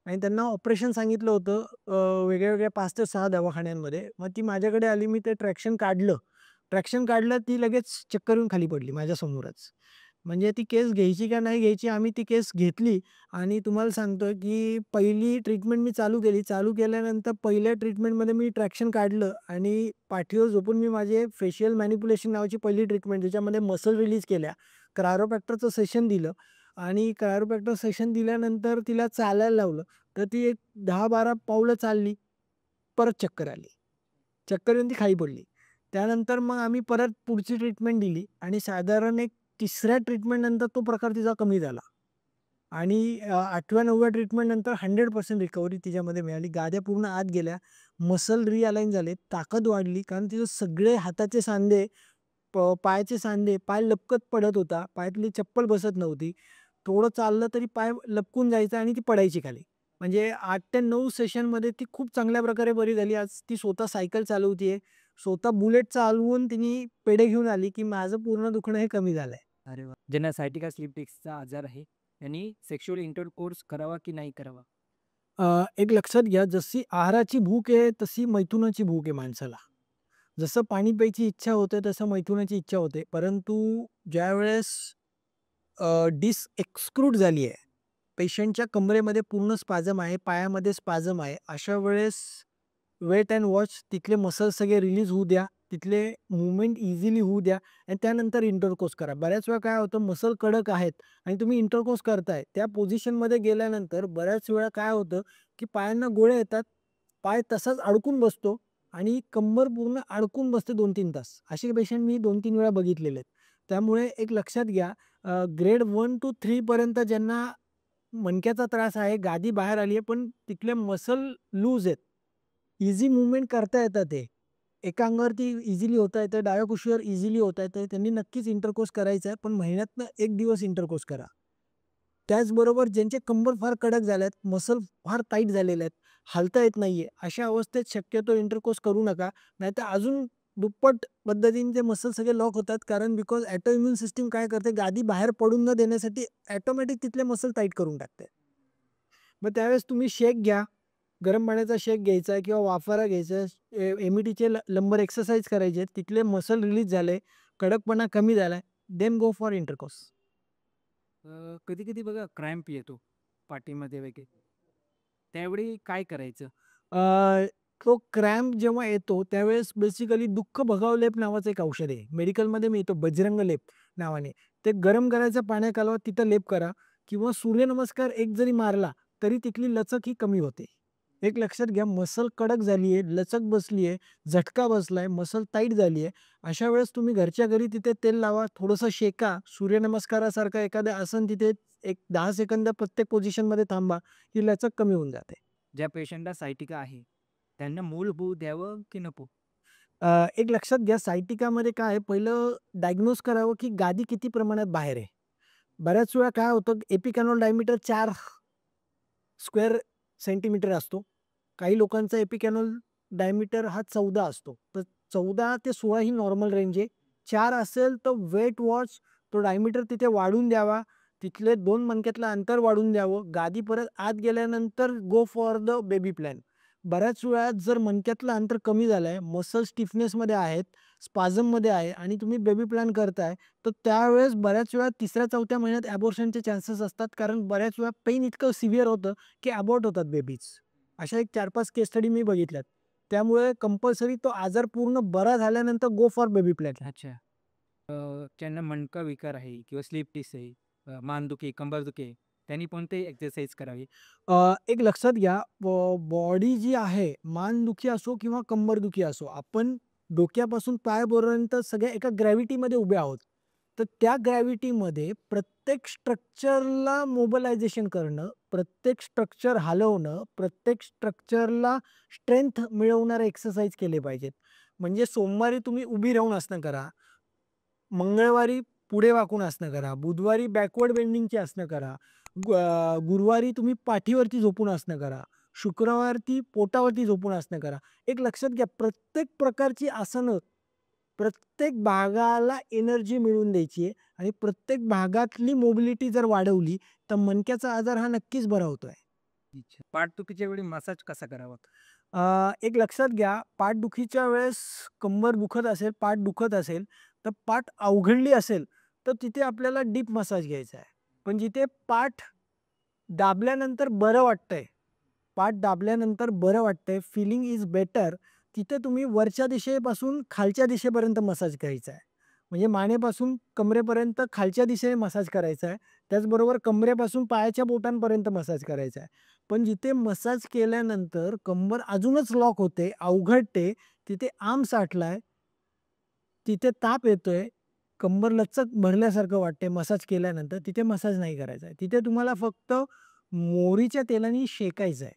आणि त्यांना ऑपरेशन सांगितलं होतं वेगळ्या-वेगळ्या 5 ते 6 दवाखान्यांमध्ये. मग ती माझ्याकडे आली. मी ते ट्रॅक्शन काढलं. ट्रॅक्शन काढलं, ती लगेच चक्कर येऊन खाली पडली माझ्यासमोरच. म्हणजे ती केस घ्यायची का नाही घ्यायची, आम्ही ती केस घेतली आणि तुम्हाला सांगतो की पहिली ट्रीटमेंट मी चालू केली. चालू केल्यानंतर पहिल्या ट्रीटमेंटमध्ये मी ट्रॅक्शन काढलं आणि पाठीवर झोपून मी माझे फेशियल मॅनिप्युलेशन नावाची पहिली ट्रीटमेंट ज्याच्यामध्ये मसल रिलीज केल्या. क्रायोप्रॅक्टरचं सेशन दिलं आणि क्रायोप्रॅक्टर सेशन दिल्यानंतर तिला चालायला लावलं. तर ती एक 10-12 पावलं चालली. परत चक्कर आली. चक्कर येऊन ती खाली पडली. त्यानंतर मग आम्ही परत पुढची ट्रीटमेंट दिली आणि साधारण एक तिसऱ्या ट्रीटमेंटनंतर तो प्रकार तिचा कमी झाला आणि 8व्या-9व्या ट्रीटमेंटनंतर 100% रिकव्हरी तिच्यामध्ये मिळाली. गाद्या पूर्ण आत गेल्या, मसल रिअलाइन झाले, ताकद वाढली कारण तिचे सगळे हाताचे सांधे, पायाचे सांधे, पाय लपकत पडत होता. पायातली चप्पल बसत नव्हती. थोडं चाललं तरी पाय लपकून जायचा आणि ती पडायची खाली. म्हणजे 8 ते 9 सेशनमध्ये ती खूप चांगल्या प्रकारे बरी झाली. आज ती स्वतः सायकल चालवतीये. स्वतः बुलेट चालवून तिने पेढे घेऊन आली, की माझं पूर्ण दुखणं हे कमी झालंय. अरे वाह! ज्यांना सायटिका स्लीप डिस्कचा आजार आहे, त्यांनी सेक्शुअल इंटरकोर्स करावा की नाही करावा? एक लक्षात घ्या, जशी आहाराची भूक आहे, तशी मैथुनाची भूक आहे माणसाला. जसं पाणी प्यायची इच्छा होते, तसं मैथुनाची इच्छा होते. परंतु ज्यावेळेस डिस्क एक्सक्रूट झाली आहे, पेशंटच्या कमरेमध्ये पूर्ण स्पाझम आहे, पायामध्ये स्पाझम आहे. अशा वेळेस वेट अँड वॉच तिथले मसल्स सगळे रिलीज होऊ द्या. तिथले मूव्हमेंट इझिली होऊ द्या आणि त्यानंतर इंटरकोर्स करा. बऱ्याच वेळा काय होतं मसल कडक आहेत आणि तुम्ही इंटरकोर्स करताय. त्या पोझिशनमध्ये गेल्यानंतर बऱ्याच वेळा काय होतं, की पायांना गोळे येतात. पाय तसाच अडकून बसतो आणि कंबर पूर्ण अडकून बसते 2-3 तास. असे पेशंट मी 2-3 वेळा बघितलेले आहेत. त्यामुळे एक लक्षात घ्या ग्रेड 1 to 3 पर्यंत ज्यांना मणक्याचा त्रास आहे, गादी बाहेर आली आहे, पण तिथले मसल लूज आहेत. ईझी मूव्हमेंट करता येतात ते. एका अंगावरती इझिली होता येतं, डाव्या कुशीवर इझिली होता येतं. त्यांनी नक्कीच इंटरकोर्स करायचा आहे, पण महिन्यातनं 1 दिवस इंटरकोर्स करा. त्याचबरोबर ज्यांचे कंबर फार कडक झाल्यात, मसल फार टाईट झालेले आहेत, हालता येत नाहीये, अशा अवस्थेत शक्यतो इंटरकोर्स करू नका. नाहीतर अजून दुप्पट पद्धतीने ते मसल सगळे लॉक होतात. कारण बिकॉज ऑटो इम्यून सिस्टम काय करते, गादी बाहेर पडून न देण्यासाठी ऑटोमॅटिक तिथले मसल टाईट करून टाकते. मग त्यावेळेस तुम्ही शेक घ्या. गरम पाण्याचा शेक घ्यायचा आहे किंवा वाफारा घ्यायचा आहे. एम-ई-टीचे लंबर एक्सरसाइज करायचे. तिथले मसल रिलीज झाले, कडकपणा कमी झालाय, देन गो फॉर इंटरकोर्स. कधी-कधी बघा क्रॅम्प येतो पाठीमध्ये वगैरे. त्यावेळी काय करायचं? तो क्रॅम्प जेव्हा येतो त्यावेळेस बेसिकली दुःख भगाव लेप नावाचं एक औषध आहे. मेडिकलमध्ये मिळतो बजरंग लेप नावाने. ते गरम करायचं पाण्यात कालवा, तिथं लेप करा किंवा सूर्यनमस्कार एक जरी मारला, तरी तिथली लचक ही कमी होते. एक लक्षात घ्या, मसल कडक झाली आहे, लचक बसली आहे, झटका बसलाय, मसल टाईट झाली आहे. अशा वेळेस तुम्ही घरच्या घरी तिथे तेल लावा, थोडंसं शेका, सूर्यनमस्कारासारखं एखादं आसन तिथे एक 10 सेकंद प्रत्येक पोझिशनमध्ये थांबा, ही लचक कमी होऊन जाते. ज्या पेशंटला सायटिका आहे, त्यांना मूल होऊ द्यावं की नको? एक लक्षात घ्या, सायटिकामध्ये काय आहे, पहिलं डायग्नोज करावं की गादी किती प्रमाणात बाहेर आहे. बऱ्याच वेळा काय होतं, एपिकॅनॉल डायमीटर 4 स्क्वेअर सेंटीमीटर असतो. काही लोकांचा एपिकॅनॉल डायमीटर हा 14 असतो. तर 14 ते 16 ही नॉर्मल रेंज आहे. 4 असेल तर वेट वॉच तो डायमीटर तिथे वाढवून द्यावा. तिथले 2 मणक्यातलं अंतर वाढवून द्यावं. गादी परत आत गेल्यानंतर go for the baby plan. बऱ्याच वेळा जर मणक्यातलं अंतर कमी झालंय, मसल स्टिफनेसमध्ये आहेत, स्पाझममध्ये आहे आणि तुम्ही बेबी प्लॅन करताय, तर त्यावेळेस बऱ्याच वेळा 3ऱ्या-4थ्या महिन्यात अबॉर्शनचे चान्सेस असतात. कारण बऱ्याच वेळा पेन इतकं सिव्हिअर होतं, की अबॉर्ट होतात बेबीज. अशा एक 4-5 केस स्टडी मी बघितल्यात. त्यामुळे कंपल्सरी तो आजार पूर्ण बरा झाल्यानंतर गो फॉर बेबी प्लॅन. अच्छा. ज्यांना मणका विकार आहे किंवा स्लीप डिस आहे, मानदुखी, कंबरदुखी आहे, त्यांनी कोणते एक्सरसाइज करावी? एक लक्षात घ्या, बॉडी जी आहे, मानदुखी असो किंवा कंबरदुखी असो, आपण डोक्यापासून पायापर्यंत सगळ्या एका ग्रॅव्हिटीमध्ये उभे आहोत. तर त्या ग्रॅव्हिटीमध्ये प्रत्येक स्ट्रक्चरला मोबिलायझेशन करणं, प्रत्येक स्ट्रक्चर हलवणं, प्रत्येक स्ट्रक्चरला स्ट्रेंथ मिळवणारे एक्सरसाइज केले पाहिजेत. म्हणजे सोमवारी तुम्ही उभी राहून आसनं करा, मंगळवारी पुढे वाकून आसनं करा, बुधवारी बॅकवर्ड बेंडिंगची आसनं करा, गुरुवारी तुम्ही पाठीवरती झोपून आसनं करा, शुक्रवारती पोटावरती झोपून आसनं करा. एक लक्षात घ्या, प्रत्येक प्रकारची आसनं प्रत्येक भागाला एनर्जी मिळवून द्यायची आहे आणि प्रत्येक भागातली मोबिलिटी जर वाढवली, तर मणक्याचा आजार हा नक्कीच बरा होतोय. अच्छा. पाठदुखीच्या वेळी मसाज कसा करावा? एक लक्षात घ्या, पाठदुखीच्या वेळेस कंबर दुखत असेल, पाठ दुखत असेल, तर पाठ अवघडली असेल, तर तिथे आपल्याला डीप मसाज घ्यायचा आहे. पण जिथे पाठ दाबल्यानंतर बरं वाटतंय, पाठ दाबल्यानंतर बरं वाटतंय, फीलिंग इज बेटर, तिथे तुम्ही वरच्या दिशेपासून खालच्या दिशेपर्यंत मसाज करायचा आहे. म्हणजे मानेपासून कमरेपर्यंत खालच्या दिशेने मसाज करायचा आहे. त्याचबरोबर कमरेपासून पायाच्या बोटांपर्यंत मसाज करायचा आहे. पण जिथे मसाज केल्यानंतर कंबर अजूनच लॉक होते, अवघडते, तिथे आर्म साठलाय, तिथे ताप येतोय, कंबर लचक भरल्यासारखं वाटते मसाज केल्यानंतर, तिथे मसाज नाही करायचा आहे. तिथे तुम्हाला फक्त मोहरीच्या तेलाने शेकायचं आहे.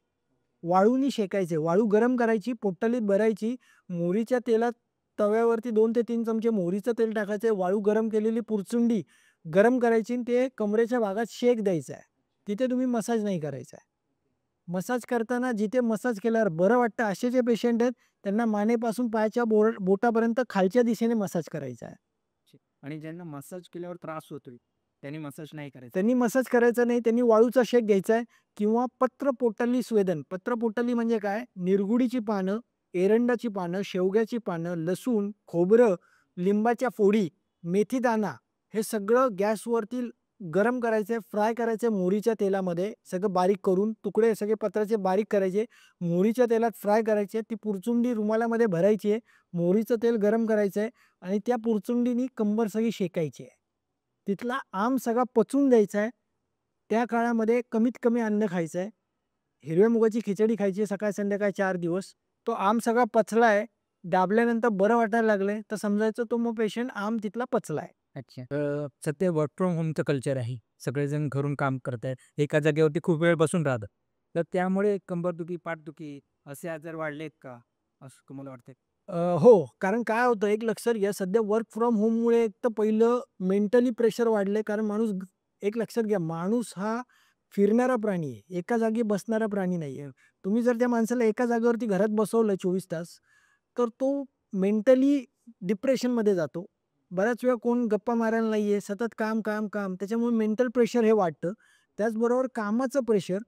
वाळूनी शेकायचे. वाळू गरम करायची, पोटलीत भरायची, मोहरीच्या तेलात तव्यावरती 2 ते 3 चमचे मोहरीचं तेल टाकायचं, वाळू गरम केलेली पुरचुंडी गरम करायची आणि ते कमरेच्या भागात शेक द्यायचा आहे. तिथे तुम्ही मसाज नाही करायचा आहे. मसाज करताना जिथे मसाज केल्यावर बरं वाटतं असे जे पेशंट आहेत, त्यांना मानेपासून पायाच्या बोटापर्यंत खालच्या दिशेने मसाज करायचा आहे. अच्छा. आणि ज्यांना मसाज केल्यावर त्रास होतोय, त्यांनी मसाज नाही करायचा. त्यांनी मसाज करायचा नाही, त्यांनी वाळूचा शेक घ्यायचा आहे किंवा पत्रपोटली स्वेदन. पत्रपोटली म्हणजे काय? निरगुडीची पानं, एरंडाची पानं, शेवग्याची पानं, लसूण, खोबरं, लिंबाच्या फोडी, मेथीदाणा हे सगळं गॅसवरती गरम करायचं, फ्राय करायचं मोहरीच्या तेलामध्ये. सगळं बारीक करून तुकडे सगळे पत्राचे बारीक करायचे. मोहरीच्या तेलात फ्राय करायचे. ती पुरचुंडी रुमालामध्ये भरायची आहे. मोहरीचं तेल गरम करायचं आहे आणि त्या पुरचुंडीनी कंबर सगळी शेकायची आहे. तिथला आम सगळा पचवून द्यायचा आहे. त्या काळामध्ये कमीत कमी अन्न खायचं आहे. हिरव्या मुगाची खिचडी खायची आहे सकाळ संध्याकाळ 4 दिवस. तो आम सगळा पचला आहे. दाबल्यानंतर बरं वाटायला लागलंय, तर समजायचं तो मग पेशंट आम तिथला पचला आहे. अच्छा. सध्या वर्क फ्रॉम होमचं कल्चर आहे. सगळेजण घरून काम करतायत. एका जागेवरती खूप वेळ बसून राहतात. तर त्यामुळे कंबरदुखी, पाठदुखी असे आजार वाढलेत का? असं तुम्हाला वाटतंय? हो, कारण काय होतं एक लक्षात घ्या, सध्या वर्क फ्रॉम होममुळे एक तर पहिलं मेंटली प्रेशर वाढलंय. कारण एक लक्षात घ्या, माणूस हा फिरणारा प्राणी आहे. एका जागी बसणारा प्राणी नाहीये. तुम्ही जर त्या माणसाला एका जागेवरती घरात बसवलं 24 तास, तर तो मेंटली डिप्रेशनमध्ये जातो. बऱ्याच वेळा कोण गप्पा मारायला नाहीये, सतत काम, काम, काम. त्याच्यामुळे मेंटल प्रेशर हे वाढतं. त्याचबरोबर कामाचं प्रेशर,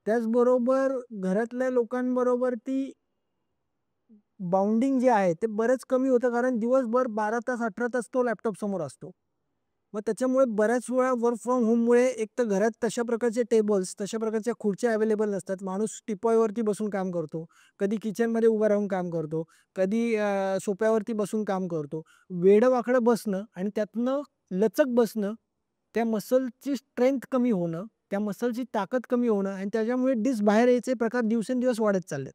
त्याचबरोबर घरातल्या लोकांबरोबर ती बाउंडिंग जे आहे ते बरंच कमी होतं, कारण दिवसभर 12 तास 18 तास तो लॅपटॉप समोर असतो. मग त्याच्यामुळे बऱ्याच वेळा वर्क फ्रॉम होममुळे एक तर घरात तशा प्रकारचे टेबल्स, तशा प्रकारच्या खुर्च्या अवेलेबल नसतात. माणूस टिपॉयवरती बसून काम करतो, कधी किचनमध्ये उभा राहून काम करतो, कधी सोफ्यावरती बसून काम करतो. वेडं-वाकडं बसणं आणि त्यातनं लचक बसणं, त्या मसलची स्ट्रेंथ कमी होणं, त्या मसलची ताकद कमी होणं आणि त्याच्यामुळे डिस्क बाहेर यायचे प्रकार दिवसेंदिवस वाढत चाललेत.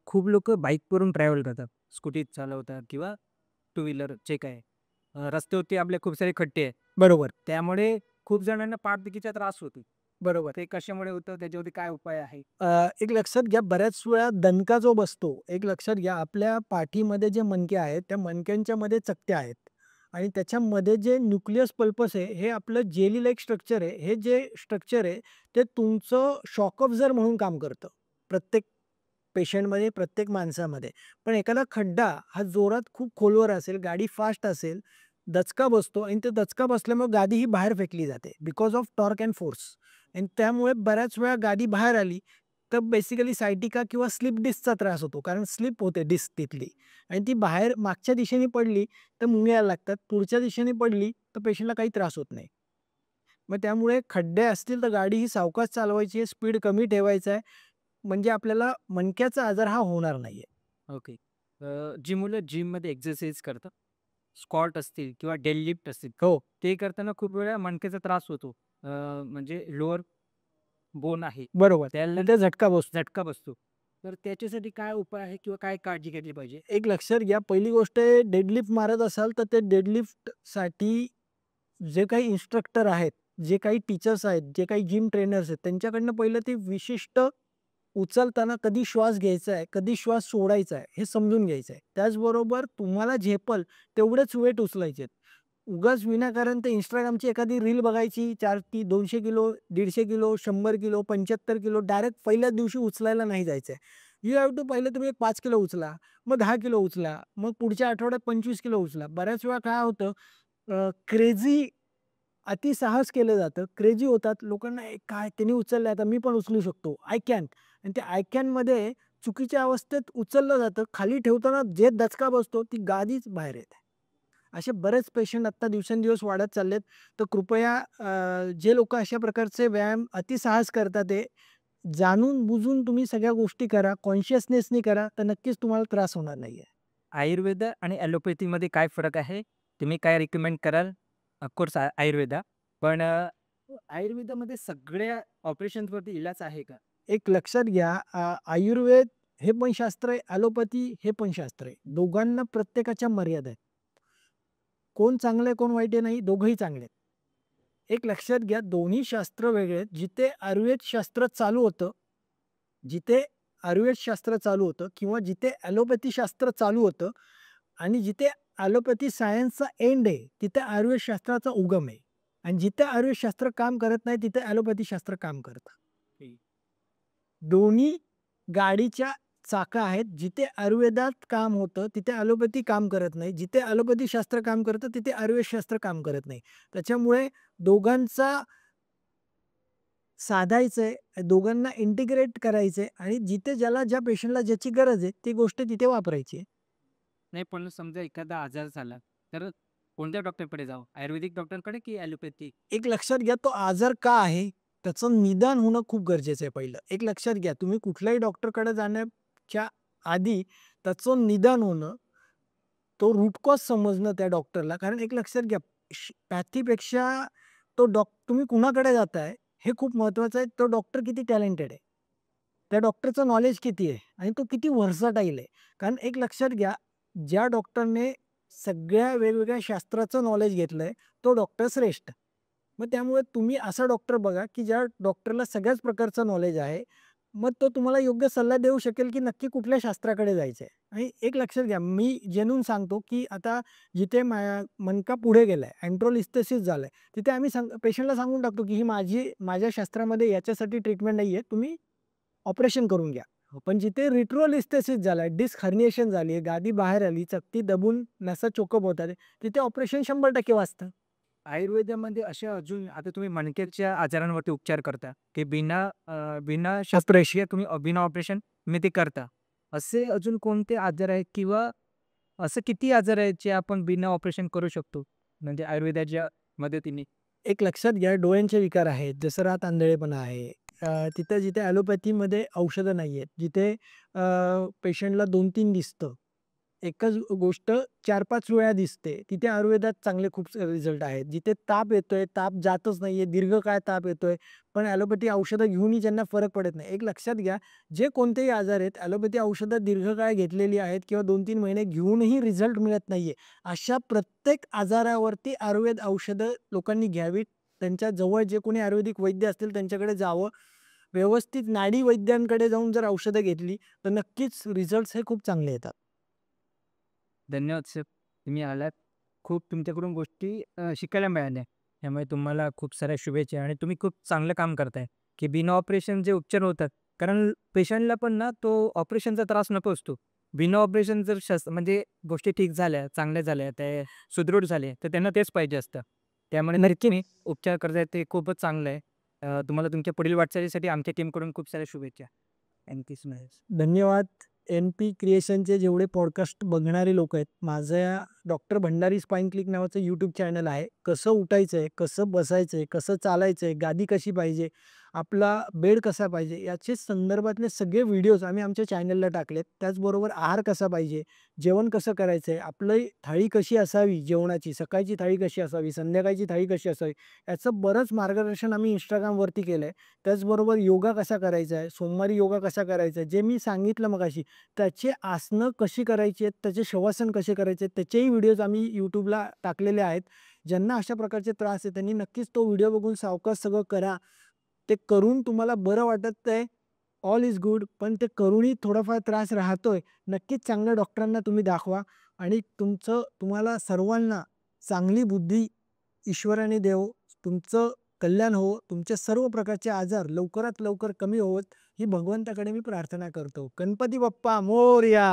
खूप लोकं बाईकवरून ट्रॅव्हल करतात. स्कूटी चालवतात किंवा टू व्हीलर जे काय आहे. रस्त्यावरती आपले खूप सारे खड्डे आहेत. बरोबर, त्यामुळे खूप जणांना पाठदुखीचा त्रास होतो. बरोबर. ते कशामुळे होतं? त्याच्यावरती काय उपाय आहे? एक लक्षात घ्या, बऱ्याच वेळा दणका जो बसतो, एक लक्षात घ्या, आपल्या पाठीमध्ये जे मणके आहेत, त्या मणक्यांच्या मध्ये चकत्या आहेत आणि त्याच्यामध्ये जे न्यूक्लियस पल्पस आहे, हे आपलं जेली लाइक स्ट्रक्चर आहे. हे जे स्ट्रक्चर आहे, ते तुमचं शॉक ऑब्झर्व्हर म्हणून काम करतं. प्रत्येक पेशंटमध्ये, प्रत्येक माणसामध्ये. पण एखादा खड्डा हा जोरात खूप खोलवर असेल, गाडी फास्ट असेल, दचका बसतो आणि ते दचका बसल्यामुळे गाडी ही बाहेर फेकली जाते because of torque and force. आणि त्यामुळे बऱ्याच वेळा गाडी बाहेर आली, तर बेसिकली सायटिका किंवा स्लिप डिस्कचा त्रास होतो. कारण स्लिप होते डिस्क तिथली आणि ती बाहेर मागच्या दिशेने पडली, तर मुंग्या लागतात. पुढच्या दिशेने पडली, तर पेशंटला काही त्रास होत नाही. मग त्यामुळे खड्डे असतील, तर गाडी ही सावकाश चालवायची आहे, स्पीड कमी ठेवायचा आहे. म्हणजे आपल्याला मणक्याचा आजार हा होणार नाहीये. ओके. जी मुलं जिममध्ये एक्सरसाइज करतात, स्क्वॉट असतील किंवा डेडलिफ्ट असतील, हो. ते करताना खूप वेळा मणक्याचा त्रास होतो. म्हणजे लोअर बोन आहे बरोबर. त्याला तिथे झटका बसतो. झटका बसतो. तर त्याच्यासाठी काय उपाय आहे किंवा काय काळजी घेतली पाहिजे? एक लक्षात घ्या, पहिली गोष्ट आहे डेडलिफ्ट मारत असाल तर ते डेडलिफ्टसाठी जे काही इन्स्ट्रक्टर आहेत, जे काही टीचर्स आहेत, जे काही जिम ट्रेनर्स आहेत, त्यांच्याकडनं पहिलं ते विशिष्ट उचलताना कधी श्वास घ्यायचा आहे, कधी श्वास सोडायचा आहे, हे समजून घ्यायचं आहे. त्याचबरोबर तुम्हाला झेपल तेवढेच वेट उचलायचे आहेत. उगाच विनाकारण ते Instagramची एखादी रील बघायची, 4 की 200 kilo, 150 kilo, 100 kilo, 75 kilo direct पहिल्याच दिवशी उचलायला नाही जायचं आहे. यू हॅव टू पहिले तुम्ही एक 5 किलो उचला, मग 10 किलो उचला, मग पुढच्या आठवड्यात 25 किलो उचला. बऱ्याच वेळा काय होतं, क्रेझी अतिसाहस केलं जातं. क्रेझी होतात. लोकांना "ए काय त्याने उचललं आता मी पण उचलू शकतो. I can." आणि त्या आय कॅनमध्ये चुकीच्या अवस्थेत उचललं जातं. खाली ठेवताना जे दचका बसतो ती गादीच बाहेर येते. असे बरेच पेशंट आत्ता दिवसेंदिवस वाढत चाललेत. तर कृपया जे लोकं अशा प्रकारचे व्यायाम अतिसाहस करतात ते जाणून-बुजून तुम्ही सगळ्या गोष्टी करा. कॉन्शियसनेसनी करा. तर नक्कीच तुम्हाला त्रास होणार नाहीये. आयुर्वेद आणि ॲलोपॅथीमध्ये काय फरक आहे? तुम्ही काय रिकमेंड कराल? ऑफकोर्स आयुर्वेदा. पण आयुर्वेदामध्ये सगळ्या ऑपरेशन्सवरती इलाज आहे का? एक लक्षात घ्या, आयुर्वेद हे पण शास्त्र आहे, ॲलोपॅथी हे पण शास्त्र आहे. दोघांना प्रत्येकाच्या मर्यादा आहेत. कोण चांगलं आहे, कोण वाईट आहे नाही, दोघंही चांगले आहेत. एक लक्षात घ्या, दोन्ही शास्त्र वेगळे आहेत. जिथे आयुर्वेद शास्त्र चालू होतं, जिथे आयुर्वेद शास्त्र चालू होतं किंवा जिथे ॲलोपॅथी शास्त्र चालू होतं आणि जिथे ॲलोपॅथी सायन्सचा एंड आहे, तिथे आयुर्वेद शास्त्राचा उगम आहे. आणि जिथे आयुर्वेद शास्त्र काम करत नाही, तिथे ॲलोपॅथी शास्त्र काम करतं. दोन्ही गाडीच्या चाकं आहेत. जिथे आयुर्वेदात काम होतं, तिथे ॲलोपॅथी काम करत नाही. जिथे ॲलोपॅथी शास्त्र काम करतं, तिथे आयुर्वेद शास्त्र काम करत नाही. त्याच्यामुळे दोघांचा साधायचंय, दोघांना इंटिग्रेट करायचंय आणि जिथे ज्याला ज्या पेशंटला ज्याची गरज आहे, ती गोष्ट तिथे वापरायची आहे. नाही, पण समजा एखादा आजार झाला, तर कोणत्या डॉक्टरकडे जावं? आयुर्वेदिक डॉक्टरकडे की ॲलोपॅथी? एक लक्षात घ्या, तो आजार का आहे, त्याचं निदान होणं खूप गरजेचं आहे पहिलं. एक लक्षात घ्या, तुम्ही कुठल्याही डॉक्टरकडे जाण्याच्या आधी त्याचं निदान होणं, तो रूट कॉज समजणं त्या डॉक्टरला. कारण एक लक्षात घ्या, पॅथीपेक्षा तुम्ही कुणाकडे जाताय हे खूप महत्त्वाचं आहे. तो डॉक्टर किती टॅलेंटेड आहे. त्या डॉक्टरचं नॉलेज किती आहे आणि तो किती व्हर्सटाईल आहे. कारण एक लक्षात घ्या, ज्या डॉक्टरने सगळ्या वेगवेगळ्या शास्त्राचं नॉलेज घेतलंय, तो डॉक्टर श्रेष्ठ. मग त्यामुळे तुम्ही असा डॉक्टर बघा, की ज्या डॉक्टरला सगळ्याच प्रकारचं नॉलेज आहे. मग तो तुम्हाला योग्य सल्ला देऊ शकेल, की नक्की कुठल्या शास्त्राकडे जायचंय. आणि एक लक्षात घ्या, मी जेन्युइन सांगतो, की आता जिथे मणका पुढे गेलाय, अँट्रोलिस्थेसिस झालंय, तिथे आम्ही पेशंटला सांगून टाकतो, की ही माझ्या शास्त्रामध्ये याच्यासाठी ट्रीटमेंट नाहीये. तुम्ही ऑपरेशन करून घ्या. पण जिथे रिट्रोलिस्थेसिस झालाय, डिस्क हर्निएशन झाली आहे, गादी बाहेर आली, चकती दबून नसा चोकअप होतात आहे, तिथे ऑपरेशन 100% वाचतं. आयुर्वेदामध्ये असे अजून आता तुम्ही मणक्याच्या आजारांवरती उपचार करता, की बिना ऑपरेशन शस्त्रक्रिया तुम्ही बिना ऑपरेशन तुम्ही ते करता. असे अजून कोणते आजार आहेत किंवा असं किती आजार आहेत जे आपण बिना ऑपरेशन करू शकतो? म्हणजे आयुर्वेदाच्या मदतीने? एक लक्षात घ्या, डोळ्यांचे विकार आहेत, जसं रात आंधळेपणा आहे. तिथं जिथे ॲलोपॅथीमध्ये औषधं नाही आहेत, जिथे पेशंटला 2-3 दिसतं. एकच गोष्ट 4-5 वेळा दिसते, तिथे आयुर्वेदात चांगले खूप रिझल्ट आहेत. जिथे ताप येतोय, ताप जातच नाहीये, दीर्घकाळ ताप येतोय, पण ॲलोपॅथी औषधं घेऊनही ज्यांना फरक पडत नाही. एक लक्षात घ्या, जे कोणतेही आजार आहेत, ॲलोपॅथी औषधं दीर्घकाळ घेतलेली आहेत किंवा 2-3 महिने घेऊनही रिझल्ट मिळत नाहीये. अशा प्रत्येक आजारावरती आयुर्वेद औषधं लोकांनी घ्यावीत. त्यांच्या जवळ जे कोणी आयुर्वेदिक वैद्य असतील त्यांच्याकडे जावं. व्यवस्थित नाडी वैद्यांकडे जाऊन जर औषधं घेतली, तर नक्कीच रिझल्ट्स हे खूप चांगले येतात. धन्यवाद सर. तुम्ही आलात. खूप तुमच्याकडून गोष्टी शिकायला मिळाल्या. त्यामुळे तुम्हाला खूप साऱ्या शुभेच्छा आणि तुम्ही खूप चांगलं काम करताय, की बिना ऑपरेशन जे उपचार होतात. कारण पेशंटला पण ना तो ऑपरेशनचा त्रास नको असतो. बिना ऑपरेशन जर म्हणजे गोष्टी ठीक झाल्या, चांगल्या झाल्या, ते सुदृढ झाले, तर त्यांना तेच पाहिजे असतं. त्यामुळे नक्की मी उपचार करताय ते खूपच चांगलं आहे. तुम्हाला तुमच्या पुढील वाटचालीसाठी आमच्या टीमकडून खूप साऱ्या शुभेच्छा. Thank so much. धन्यवाद. एन-पी क्रिएशनचे जेवढे पॉडकास्ट बघणारे लोकं आहेत, माझं डॉक्टर भंडारी स्पाइन क्लिनिक नावाचं YouTube चॅनल आहे. कसं उठायचं आहे, कसं बसायचं आहे, कसं चालायचं आहे, गादी कशी पाहिजे, आपला बेड कसा पाहिजे, याचे संदर्भातले सगळे व्हिडिओज आम्ही आमच्या चॅनलला टाकलेत. त्याचबरोबर आहार कसा पाहिजे, जेवण कसं करायचं आहे, आपली थाळी कशी असावी जेवणाची, सकाळची थाळी कशी असावी, संध्याकाळची थाळी कशी असावी, याचं बरंच मार्गदर्शन आम्ही Instagramवरती केलं आहे. त्याचबरोबर योगा कसा करायचा आहे, सोमवारी योगा कसा करायचा आहे, जे मी सांगितलं मगाशी, त्याचे आसनं कशी करायची आहेत, त्याचे शवासन कसे करायचे आहेत, त्याचेही व्हिडिओज आम्ही YouTubeला टाकलेले आहेत. ज्यांना अशा प्रकारचे त्रास आहे त्यांनी नक्कीच तो व्हिडिओ बघून सावकाश सगळं करा. ते करून तुम्हाला बरं वाटत आहे, ऑल इज गुड. पण ते करूनही थोडाफार त्रास राहतोय, नक्कीच चांगल्या डॉक्टरांना तुम्ही दाखवा आणि तुम्हाला सर्वांना चांगली बुद्धी ईश्वराने देवो. तुमचं कल्याण हो. तुमचे सर्व प्रकारचे आजार लवकरात लवकर कमी होवोत, ही भगवंताकडे मी प्रार्थना करतो. गणपती बाप्पा मोरया!